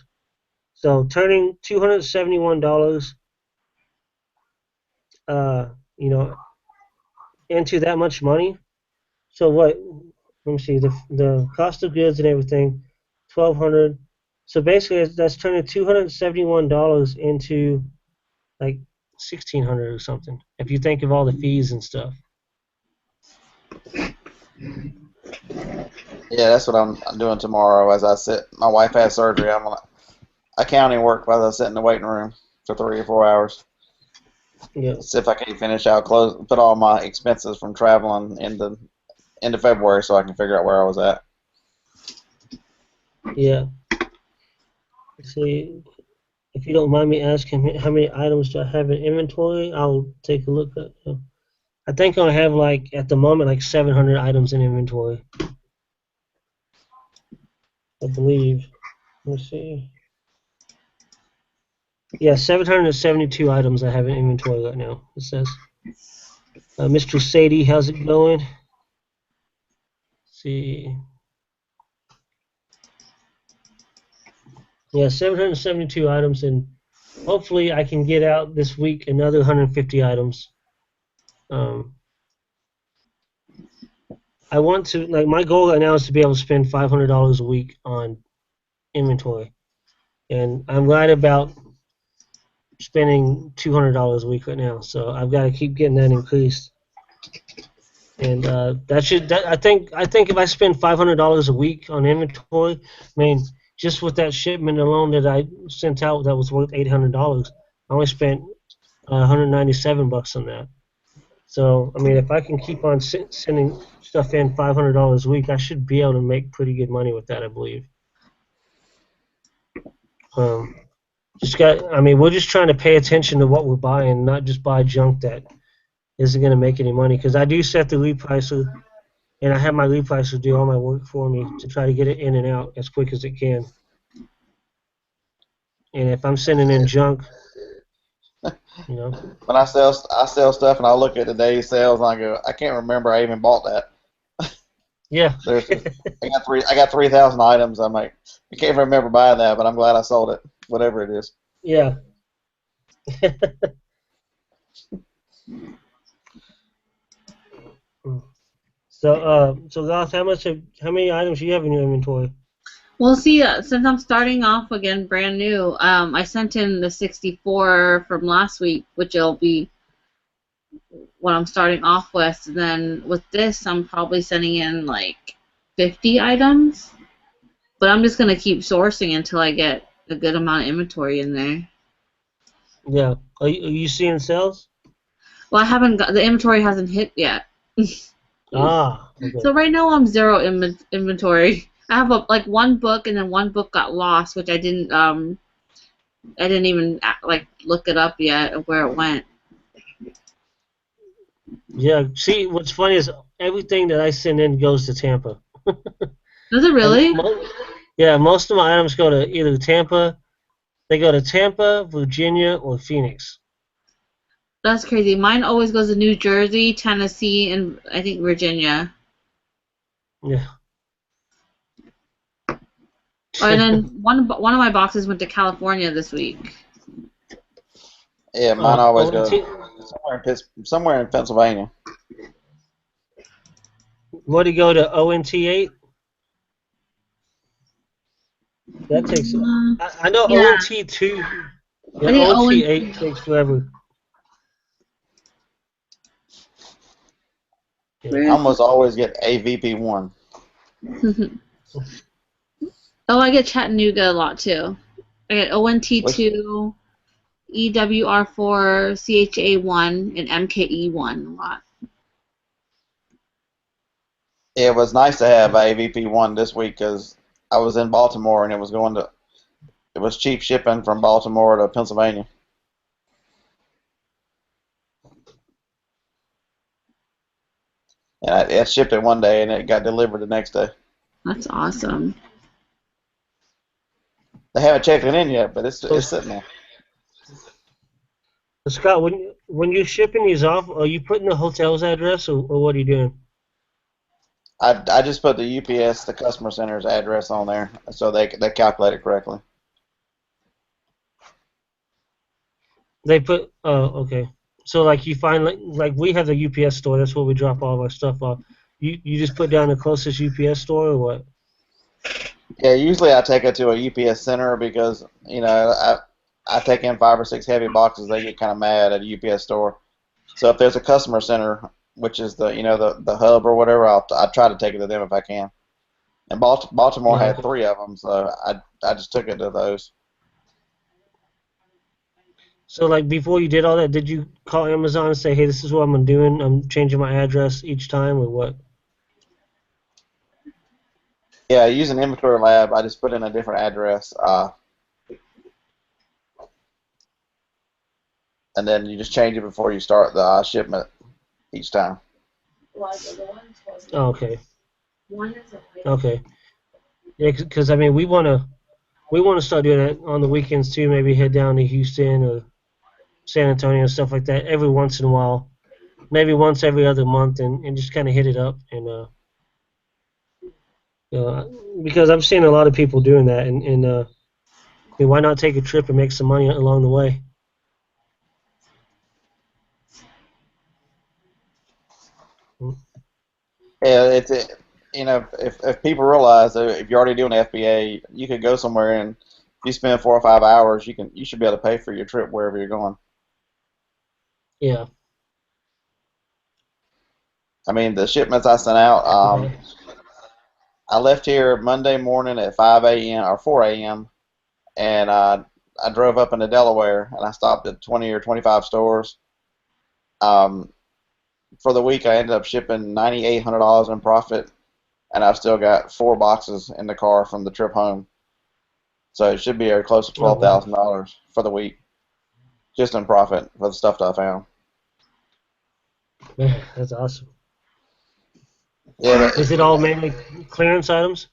So turning $271, uh, you know, into that much money. So what? Let me see. The cost of goods and everything, 1,200. So basically, that's turning $271 into like 1,600 or something. If you think of all the fees and stuff. Yeah, that's what I'm doing tomorrow. As I sit, my wife has surgery. I'm gonna accounting work while I sit in the waiting room for 3 or 4 hours. Yeah. See if I can finish out, put all my expenses from traveling in the end of February, so I can figure out where I was at. Yeah. Let's see. If you don't mind me asking, how many items do I have in inventory? I'll take a look at. I think I have like at the moment like 700 items in inventory. I believe. Let's see. Yeah, 772 items I have in inventory right now. It says. Mr. Sadie, how's it going? Let's see. Yeah, 772 items, and hopefully I can get out this week another 150 items. I want to like my goal right now is to be able to spend $500 a week on inventory, and I'm right about spending $200 a week right now. So I've got to keep getting that increased, and I think if I spend $500 a week on inventory, I mean just with that shipment alone that I sent out that was worth $800, I only spent $197 on that. So I mean if I can keep on sending stuff in $500 a week, I should be able to make pretty good money with that, I believe. Um, we're just trying to pay attention to what we're buying, not just buy junk that isn't going to make any money. Because I do set the repricer, and I have my repricer do all my work for me to try to get it in and out as quick as it can. And if I'm sending in junk, you know, When I sell stuff and I look at today's sales and I go, I can't remember I even bought that. yeah, I got 3,000 items. I'm like, I can't remember buying that, but I'm glad I sold it, whatever it is. yeah. So Goth, how many items do you have in your inventory? Well, see, since I'm starting off again brand new, I sent in the 64 from last week, which will be what I'm starting off with. And then with this, I'm probably sending in like 50 items. But I'm just going to keep sourcing until I get a good amount of inventory in there. Yeah. Are you seeing sales? Well, I haven't got, the inventory hasn't hit yet. Okay. So right now I'm zero inventory. I have like one book, and then one book got lost, which I didn't even like look it up yet of where it went. Yeah. See, what's funny is everything that I send in goes to Tampa. Does it And really? yeah, most of my items go to either Tampa. They go to Tampa, Virginia, or Phoenix. That's crazy. Mine always goes to New Jersey, Tennessee, and I think Virginia. Yeah. Oh, and then one of my boxes went to California this week. Yeah, mine always ONT, go somewhere in Pennsylvania. what do you go to ONT8? That takes. I know Yeah, ONT2. I Yeah, think ONT8 takes forever. Yeah. I almost always get AVP1. Oh, I get Chattanooga a lot too. I get Which ONT2, EWR4, CHA1, and MKE1 a lot. it was nice to have AVP1 this week because I was in Baltimore and it was cheap shipping from Baltimore to Pennsylvania. And I shipped it one day, and it got delivered the next day. That's awesome. They haven't checked it in yet, but it's sitting there. Scott, when you're shipping these off, are you putting the hotel's address, or what are you doing? I just put the UPS, the customer center's address on there, so they calculate it correctly. They put, oh, okay. So like you find like we have the UPS store. That's where we drop all of our stuff off. You just put down the closest UPS store, or what? Yeah, usually I take it to a UPS center because I take in 5 or 6 heavy boxes. They get kind of mad at a UPS store. So if there's a customer center, which is the hub or whatever, I try to take it to them if I can. And Baltimore had 3 of them, so I just took it to those. So like before you did all that, did you call Amazon and say, hey, this is what I'm doing, I'm changing my address each time, or what? Yeah, using Inventory Lab, I just put in a different address, and then you just change it before you start the shipment each time. Oh, okay. Okay. Yeah, because I mean we want to start doing that on the weekends too. Maybe head down to Houston or San Antonio, stuff like that, every once in a while, maybe once every other month, and just kind of hit it up. And because I'm seeing a lot of people doing that, and I mean, why not take a trip and make some money along the way? Yeah, if people realize that if you're already doing FBA, you could go somewhere and if you spend 4 or 5 hours, you should be able to pay for your trip wherever you're going. Yeah. I mean, the shipments I sent out, I left here Monday morning at 5 a.m. or 4 a.m. and I drove up into Delaware and I stopped at 20 or 25 stores. For the week, I ended up shipping $9,800 in profit, and I've still got 4 boxes in the car from the trip home. So it should be close to $12,000 for the week, just in profit for the stuff that I found. Man, that's awesome. Yeah, is it all mainly clearance items?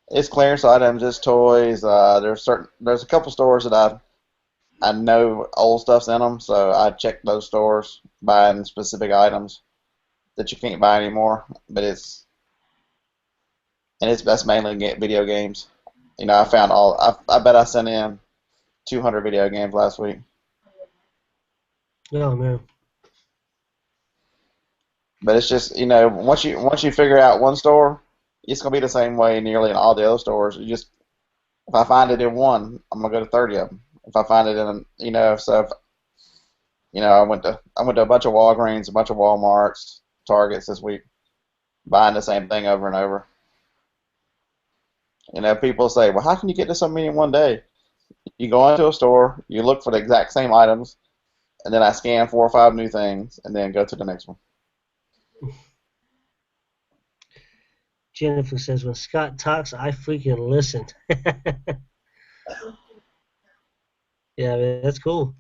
It's clearance items. It's toys. There's a couple stores that I know old stuff's in them, so I check those stores buying specific items that you can't buy anymore. But that's mainly video games. I found I bet I sent in 200 video games last week. Oh man. But it's just once you figure out one store, it's gonna be the same way nearly in all the other stores. If I find it in one, I'm gonna go to 30 of them. If I find it in I went to a bunch of Walgreens, a bunch of Walmarts, Targets this week, buying the same thing over and over. People say, well, how can you get to so many in one day? You go into a store, you look for the exact same items, and then I scan 4 or 5 new things, and then go to the next one. Jennifer says, when Scott talks, I freaking listen. Yeah, man, that's cool.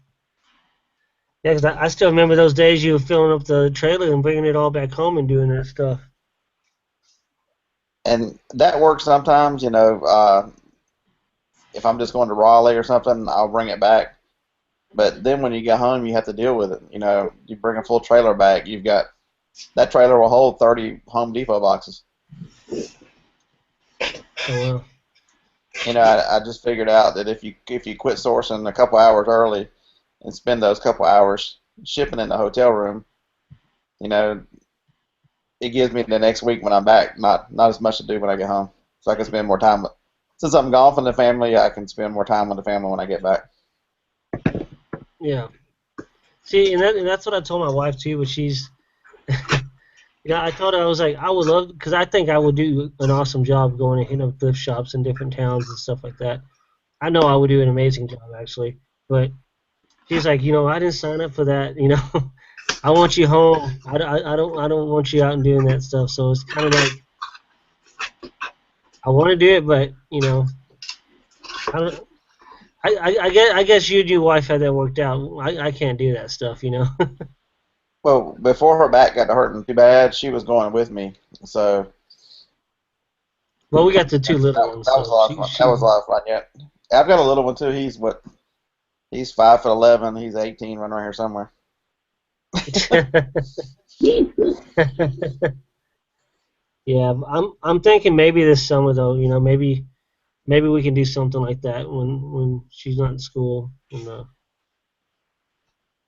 Yeah, because I still remember those days you were filling up the trailer and bringing it all back home and doing that stuff. And that works sometimes, if I'm just going to Raleigh or something, I'll bring it back. But then when you get home, you have to deal with it. You bring a full trailer back, that trailer will hold 30 Home Depot boxes. Oh, wow. I just figured out that if you quit sourcing a couple hours early and spend those couple hours shipping in the hotel room, it gives me the next week when I'm back not as much to do when I get home. So I can spend more time. Since I'm gone from the family, I can spend more time with the family when I get back. Yeah. See, and that's what I told my wife too, but she's I told her, I was like, I would love, because I think I would do an awesome job going and hitting up thrift shops in different towns and stuff like that. I know I would do an amazing job, actually. But she's like, I didn't sign up for that. I want you home. I don't want you out and doing that stuff. So it's kind of like, I want to do it, but I don't. I guess you and your wife had that worked out. I can't do that stuff. Well, before her back got to hurting too bad, she was going with me. So Well, we got the two little that, ones, that was a so lot of she fun. That was a lot of fun. Yeah, I've got a little one too. He's what? He's 5'11". He's 18, running around here somewhere. Yeah, I'm thinking maybe this summer though. You know, maybe we can do something like that when she's not in school. And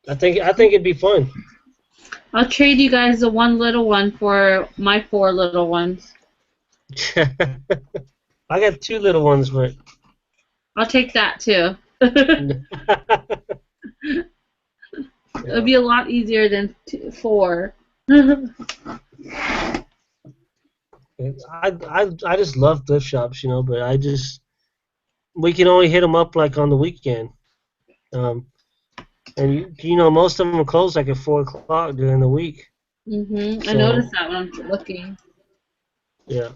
I think it'd be fun. I'll trade you guys the one little one for my four little ones. I got two little ones, but I'll take that too. It'll yeah. be a lot easier than four. I just love thrift shops, you know, but we can only hit them up like on the weekend. Um, and you know most of them are closed like at 4 o'clock during the week. I noticed So that when I'm looking. yeah,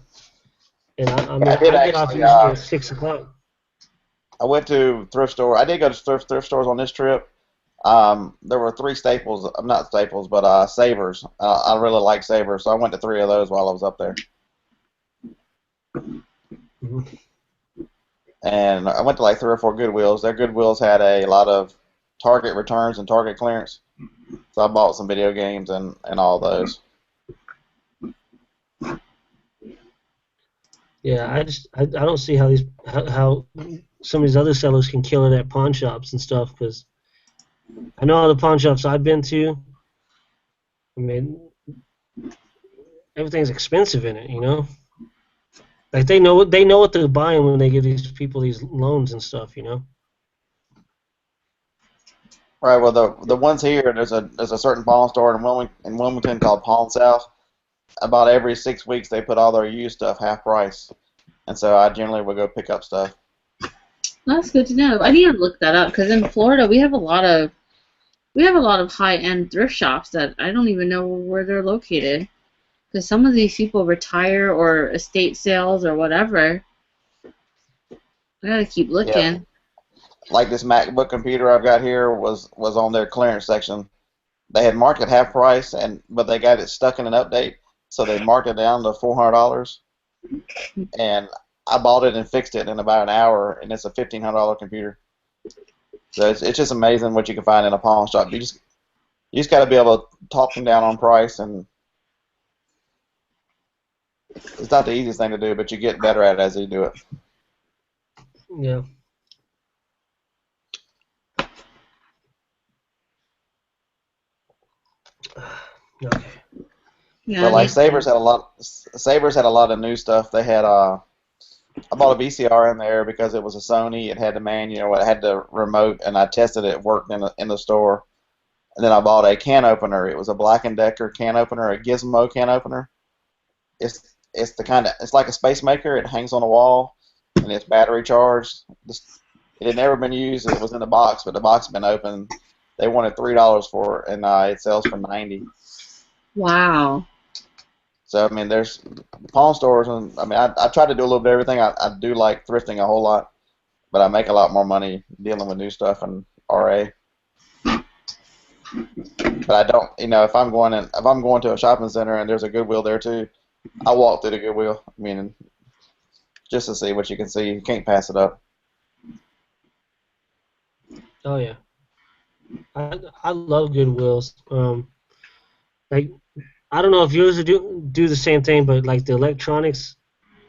and I I mean did I get off actually. usually at 6 o'clock. I went to thrift store. I did go to thrift stores on this trip. There were three staples. Not staples, but Savers. I really like Savers, so I went to three of those while I was up there. Mhm. And I went to like three or four Goodwills. Their Goodwills had a lot of Target returns and Target clearance. So I bought some video games and all those. Yeah, I don't see how some of these other sellers can kill it at pawn shops and stuff because I know all the pawn shops I've been to. I mean, everything's expensive in it, you know. Like they know what they're buying when they give these people these loans and stuff, you know. Right. Well, the ones here, there's a certain pawn store in Wilmington called Pawn South. About every 6 weeks, they put all their used stuff half price, and so I generally would go pick up stuff. That's good to know. I need to look that up because in Florida we have a lot of high-end thrift shops that I don't even know where they're located. Because some of these people retire or estate sales or whatever. I gotta keep Yeah. looking. Like this MacBook computer I've got here was on their clearance section. They had marked it half price, but they got it stuck in an update, so they marked it down to $400. And I bought it and fixed it in about an hour, and it's a $1,500 computer. So it's just amazing what you can find in a pawn shop. You just got to be able to talk them down on price, and it's not the easiest thing to do, but you get better at it as you do it. Yeah. Okay. Yeah, But that like makes Savers sense. had a lot. Savers had a lot of new stuff. They had I bought a VCR in there because it was a Sony. It had the manual. It had the remote, and I tested it. It worked in the store. And then I bought a can opener. It was a Black& Decker can opener, a Gizmo can opener. It's the kind of it's like a space maker. It hangs on a wall, and it's battery charged. It had never been used. It was in the box, but the box had been open. They wanted $3 for it, and it sells for 90. Wow. So I mean, there's pawn stores, and I mean, I try to do a little bit of everything. I do like thrifting a whole lot, but I make a lot more money dealing with new stuff and RA. But I don't, if I'm going to a shopping center and there's a Goodwill there too, I walk through the Goodwill. I mean, just to see what you can see. You can't pass it up. Oh yeah. I love Goodwills. Like I don't know if yours do the same thing, but like the electronics,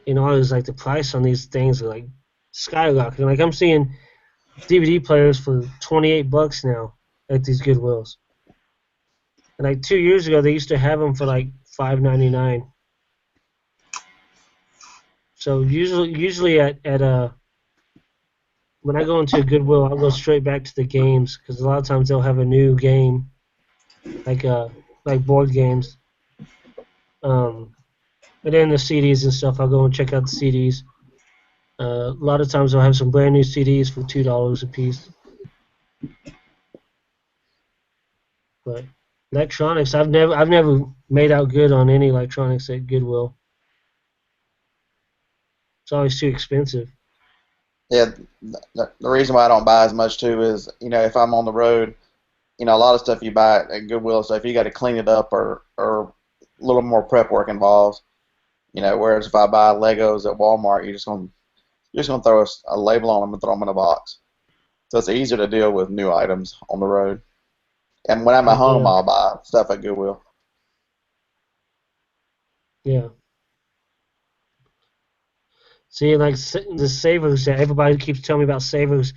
you know, is like the price on these things are like skyrocketing. Like I'm seeing DVD players for $28 now at these Goodwills. And like 2 years ago, they used to have them for like $5.99. So usually at when I go into a Goodwill, I'll go straight back to the games because a lot of times they'll have a new game like like board games. And then the CDs and stuff, I'll go and check out the CDs. A lot of times they'll have some brand new CDs for $2 a piece. But electronics, I've never made out good on any electronics at Goodwill. It's always too expensive. Yeah, the reason why I don't buy as much too is, if I'm on the road, a lot of stuff you buy at Goodwill, so if you got to clean it up or a little more prep work involved, whereas if I buy Legos at Walmart, you're just gonna throw a label on them and throw them in a box. So it's easier to deal with new items on the road. And when I'm at home, Yeah, I'll buy stuff at Goodwill. yeah. See, like the Savers that everybody keeps telling me about Savers,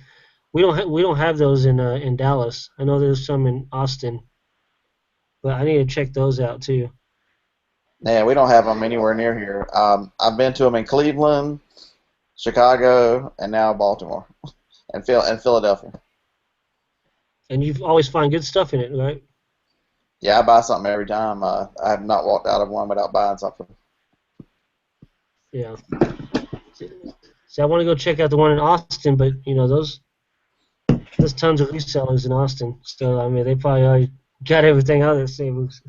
we don't have those in Dallas. I know there's some in Austin, but I need to check those out too. Yeah, we don't have them anywhere near here. I've been to them in Cleveland, Chicago, and now Baltimore, and Philadelphia. And you always find good stuff in it, right? Yeah, I buy something every time. I have not walked out of one without buying something. Yeah. See, I want to go check out the one in Austin, but there's tons of resellers in Austin. So I mean, they probably already got everything out of their Savers.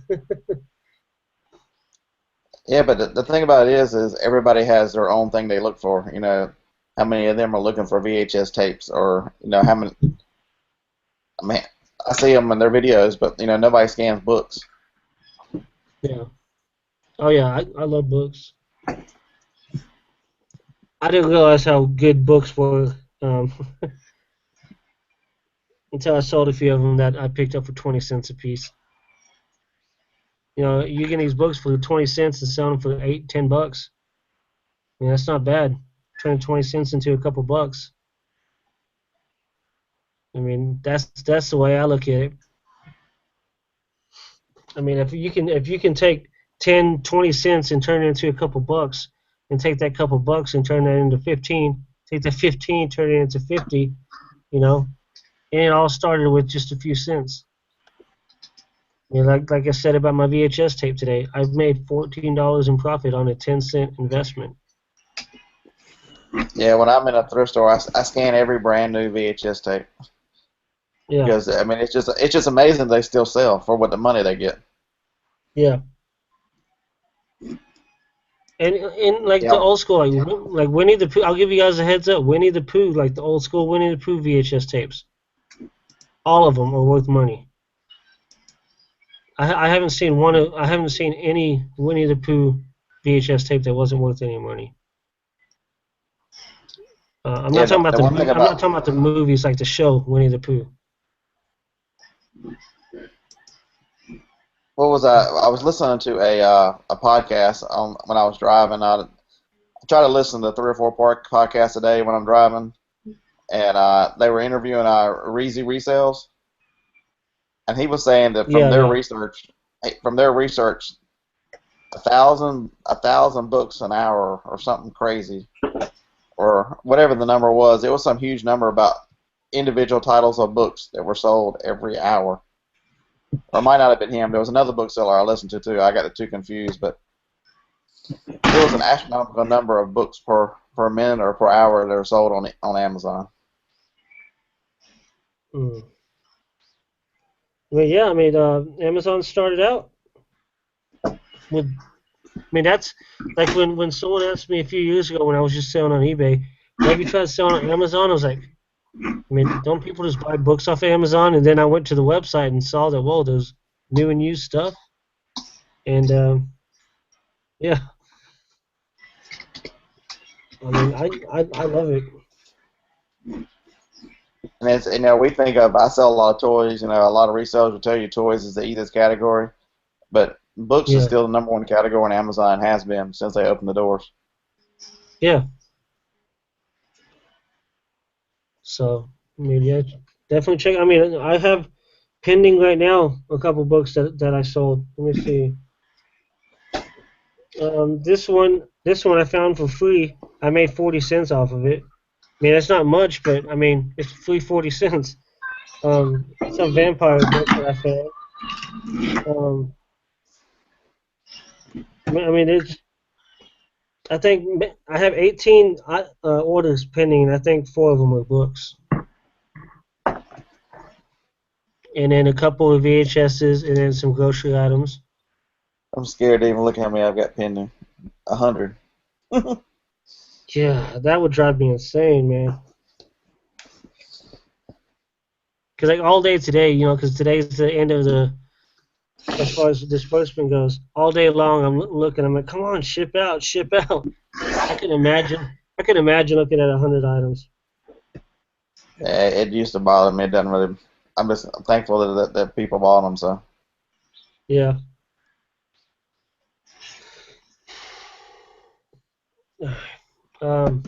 Yeah, but the thing about it is everybody has their own thing they look for. How many of them are looking for VHS tapes, or how many? I mean, I see them in their videos, but nobody scans books. Yeah. Oh yeah, I love books. I didn't realize how good books were until I sold a few of them that I picked up for 20 cents a piece. You get these books for 20 cents and sell them for $8, $10. I mean, that's not bad. Turn 20 cents into a couple bucks. I mean, that's the way I look at it. I mean, if you can take 10, 20 cents and turn it into a couple bucks, and take that couple bucks and turn that into 15, take that 15, turn it into 50, and it all started with just a few cents. I mean, like I said about my VHS tape today, I've made $14 in profit on a 10-cent investment. Yeah, when I'm in a thrift store, I scan every brand new VHS tape Yeah, because I mean it's just amazing they still sell for what the money they get. yeah. And like the Yeah, old school, like Winnie the Pooh. I'll give you guys a heads up. Winnie the Pooh, like the old school Winnie the Pooh VHS tapes, all of them are worth money. I haven't seen I haven't seen any Winnie the Pooh VHS tape that wasn't worth any money. I'm yeah. not talking about The one thing I'm not about talking about the movies like the show Winnie the Pooh. what was I was listening to a podcast when I was driving. I try to listen to 3 or 4 podcasts a day when I'm driving, and they were interviewing Reezy Resells, and he was saying that Yeah, yeah. from their research, a thousand books an hour or something crazy, or whatever the number was. It was some huge number about individual titles of books that were sold every hour. Or it might not have been him. There was another bookseller I listened to too. I got the two confused, but it was an astronomical number of books per minute or per hour that are sold on Amazon. Mm. Well, yeah. I mean, Amazon started out with. I mean, that's like when someone asked me a few years ago when I was just selling on eBay, have you tried selling on Amazon? I was like, I mean, don't people just buy books off Amazon? And then I went to the website and saw that, whoa, there's new and used stuff. And yeah, I mean, I love it. And it's we think of I sell a lot of toys. A lot of resellers will tell you toys is the easiest category, but books is Yeah, still the number one category on Amazon. Has been since they opened the doors. yeah. So, I mean, yeah, definitely check. I mean, I have pending right now a couple books that I sold. Let me see. This one I found for free. I made 40 cents off of it. I mean, it's not much, but I mean, it's free 40 cents. It's a vampire book that I found. I mean, I think I have 18 orders pending, and I think 4 of them are books, and then a couple of VHSs, and then some grocery items. I'm scared to even look how many I've got pending. 100. Yeah, that would drive me insane, man. Because like all day today, because today's the end of the, as far as disbursement goes, all day long I'm looking. I'm like, come on, ship out, ship out. I can imagine. I can imagine looking at 100 items. It used to bother me. It doesn't really. I'm just thankful that people bought them. So Yeah. Um,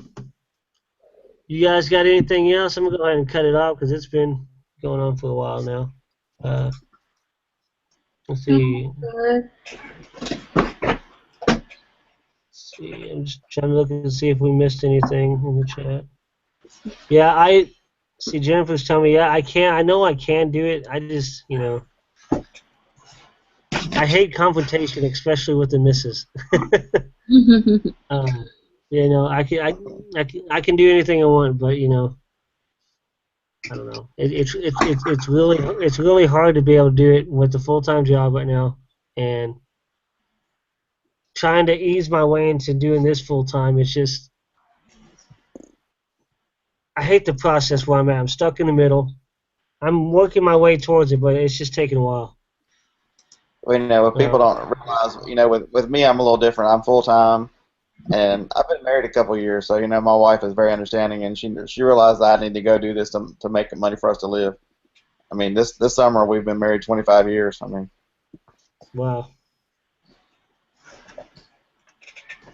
you guys got anything else? I'm gonna go ahead and cut it off because it's been going on for a while now. Let's see. Good. I'm just trying to look and see if we missed anything in the chat. Yeah, I see Jennifer's telling me, yeah, I can't. I know I can do it. I just, I hate confrontation, especially with the missus. um, I can do anything I want, but I don't know. It's really hard to be able to do it with a full-time job right now, and trying to ease my way into doing this full-time. It's just I hate the process where I'm at. I'm stuck in the middle. I'm working my way towards it, but it's just taking a while. what people don't realize, with me, I'm a little different. I'm full time, and I've been married a couple of years, so my wife is very understanding, and she realized that I need to go do this to make money for us to live. I mean, this summer we've been married 25 years. I mean, Wow.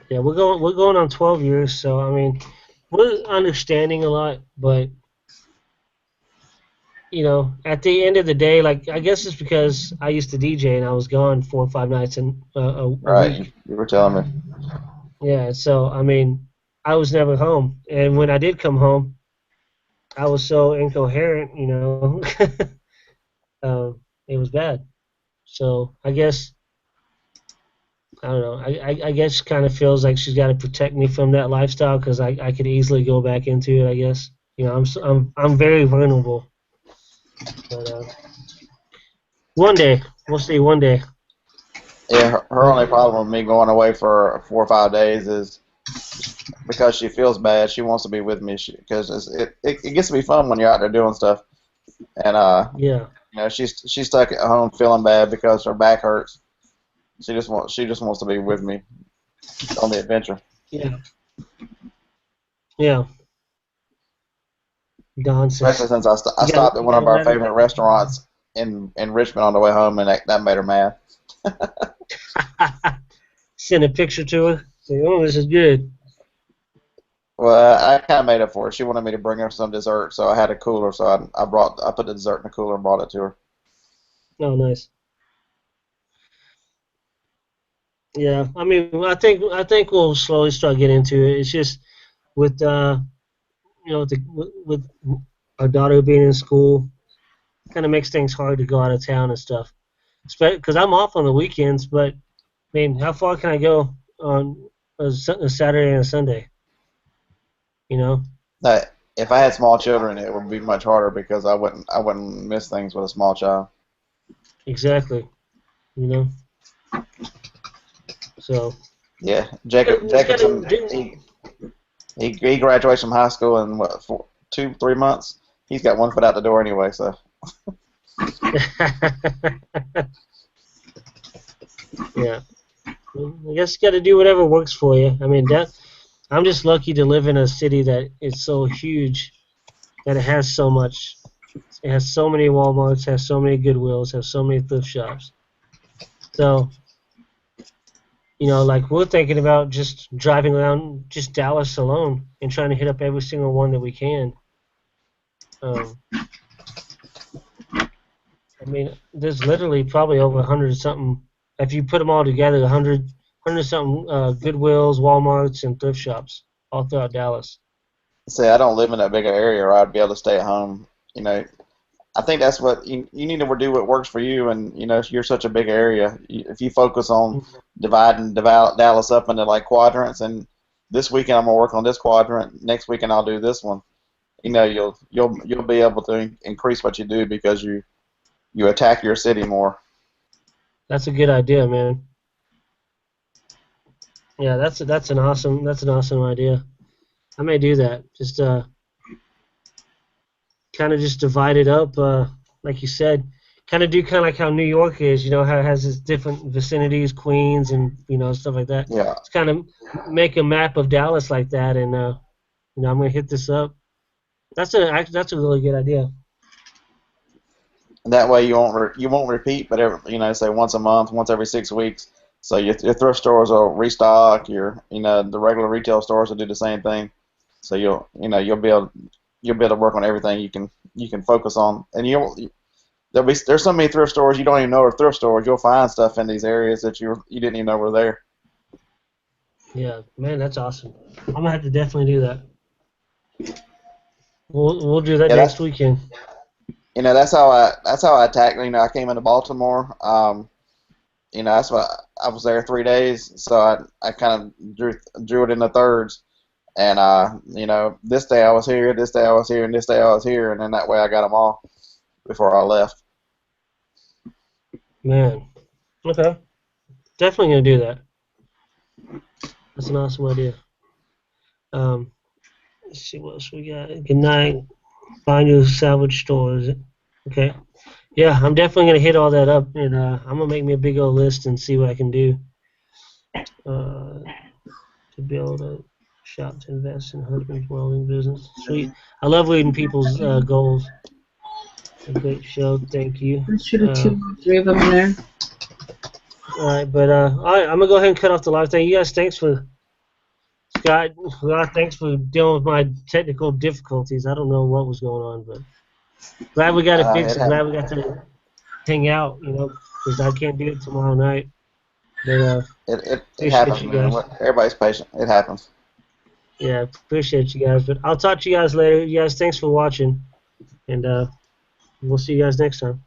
Yeah, we're going on 12 years, so I mean, we're understanding a lot, but at the end of the day, like I guess it's because I used to DJ and I was gone 4 or 5 nights a right? week. You were telling me. Yeah, so I mean, I was never home, and when I did come home, I was so incoherent, it was bad. So I guess I don't know. I guess kind of feels like she's got to protect me from that lifestyle because I could easily go back into it. I guess I'm very vulnerable. But one day we'll see. One day. Yeah, her only problem with me going away for 4 or 5 days is because she feels bad. She wants to be with me because it gets to be fun when you're out there doing stuff. And Yeah. she's stuck at home feeling bad because her back hurts. She just wants to be with me on the adventure. Yeah. Yeah. Don Especially says since I stopped at one of our favorite restaurants in Richmond on the way home, and that made her mad. send a picture to her. Say, oh, this is good. Well, I kind of made up for it. She wanted me to bring her some dessert, so I had a cooler. So I put the dessert in the cooler and brought it to her. Oh, nice. Yeah. I mean, I think we'll slowly start getting into it. It's just with with our daughter being in school, kind of makes things hard to go out of town and stuff. Because I'm off on the weekends, but I mean, how far can I go on a Saturday and a Sunday? Now, if I had small children, it would be much harder because I wouldn't miss things with a small child. Exactly. So. Yeah, Jacobson, he graduates from high school in what 2 3 months. He's got one foot out the door anyway. So Yeah. I guess you got to do whatever works for you. I mean, I'm just lucky to live in a city that is so huge that it has so much. It has so many Walmarts, has so many Goodwills, has so many thrift shops. So, like we're thinking about just driving around just Dallas alone and trying to hit up every single one that we can. I mean, there's literally probably over 100 something. If you put them all together, 100 something Goodwills, Walmarts, and thrift shops all throughout Dallas. say I don't live in that big an area, or I'd be able to stay at home. I think that's what you need to do what works for you, and you're such a big area. If you focus on dividing Dallas up into like quadrants, and this weekend I'm gonna work on this quadrant, next weekend I'll do this one. You'll be able to increase what you do because you attack your city more. That's a good idea, man. Yeah, that's an awesome idea. I may do that. Just kind of just divide it up, like you said, kind of like how New York is, how it has its different vicinities, Queens, and stuff like that. Yeah. It's kind of make a map of Dallas like that, and I'm gonna hit this up. That's a really good idea. And that way you won't repeat, but say once a month, once every 6 weeks. So your thrift stores will restock. The regular retail stores will do the same thing. So you'll be able to work on everything you can focus on. And there's so many thrift stores you don't even know are thrift stores. You'll find stuff in these areas that you didn't even know were there. Yeah, man, that's awesome. I'm gonna have to definitely do that. We'll do that Yeah, next weekend. That's how I attacked. I came into Baltimore. That's why I was there 3 days, so I kind of drew it into thirds. And this day I was here, this day I was here, and this day I was here, and then that way I got them all before I left. Man, okay, definitely gonna do that. That's an awesome idea. Let's see what else we got. Good night. Find your salvage stores. Okay. Yeah, I'm definitely gonna hit all that up, and I'm gonna make me a big old list and see what I can do to build a shop to invest in husband's welding business. Sweet. I love reading people's goals. A great show. Thank you. Let's shoot a 2 or 3 of them in there. All right, but all right, I'm gonna go ahead and cut off the live thing. You guys, thanks for Scott. Thanks for dealing with my technical difficulties. I don't know what was going on, but glad we got it fixed. Glad we got to hang out, because I can't do it tomorrow night. But it happens, man. Everybody's patient. It happens. Yeah, appreciate you guys. But I'll talk to you guys later. You guys, thanks for watching, and we'll see you guys next time.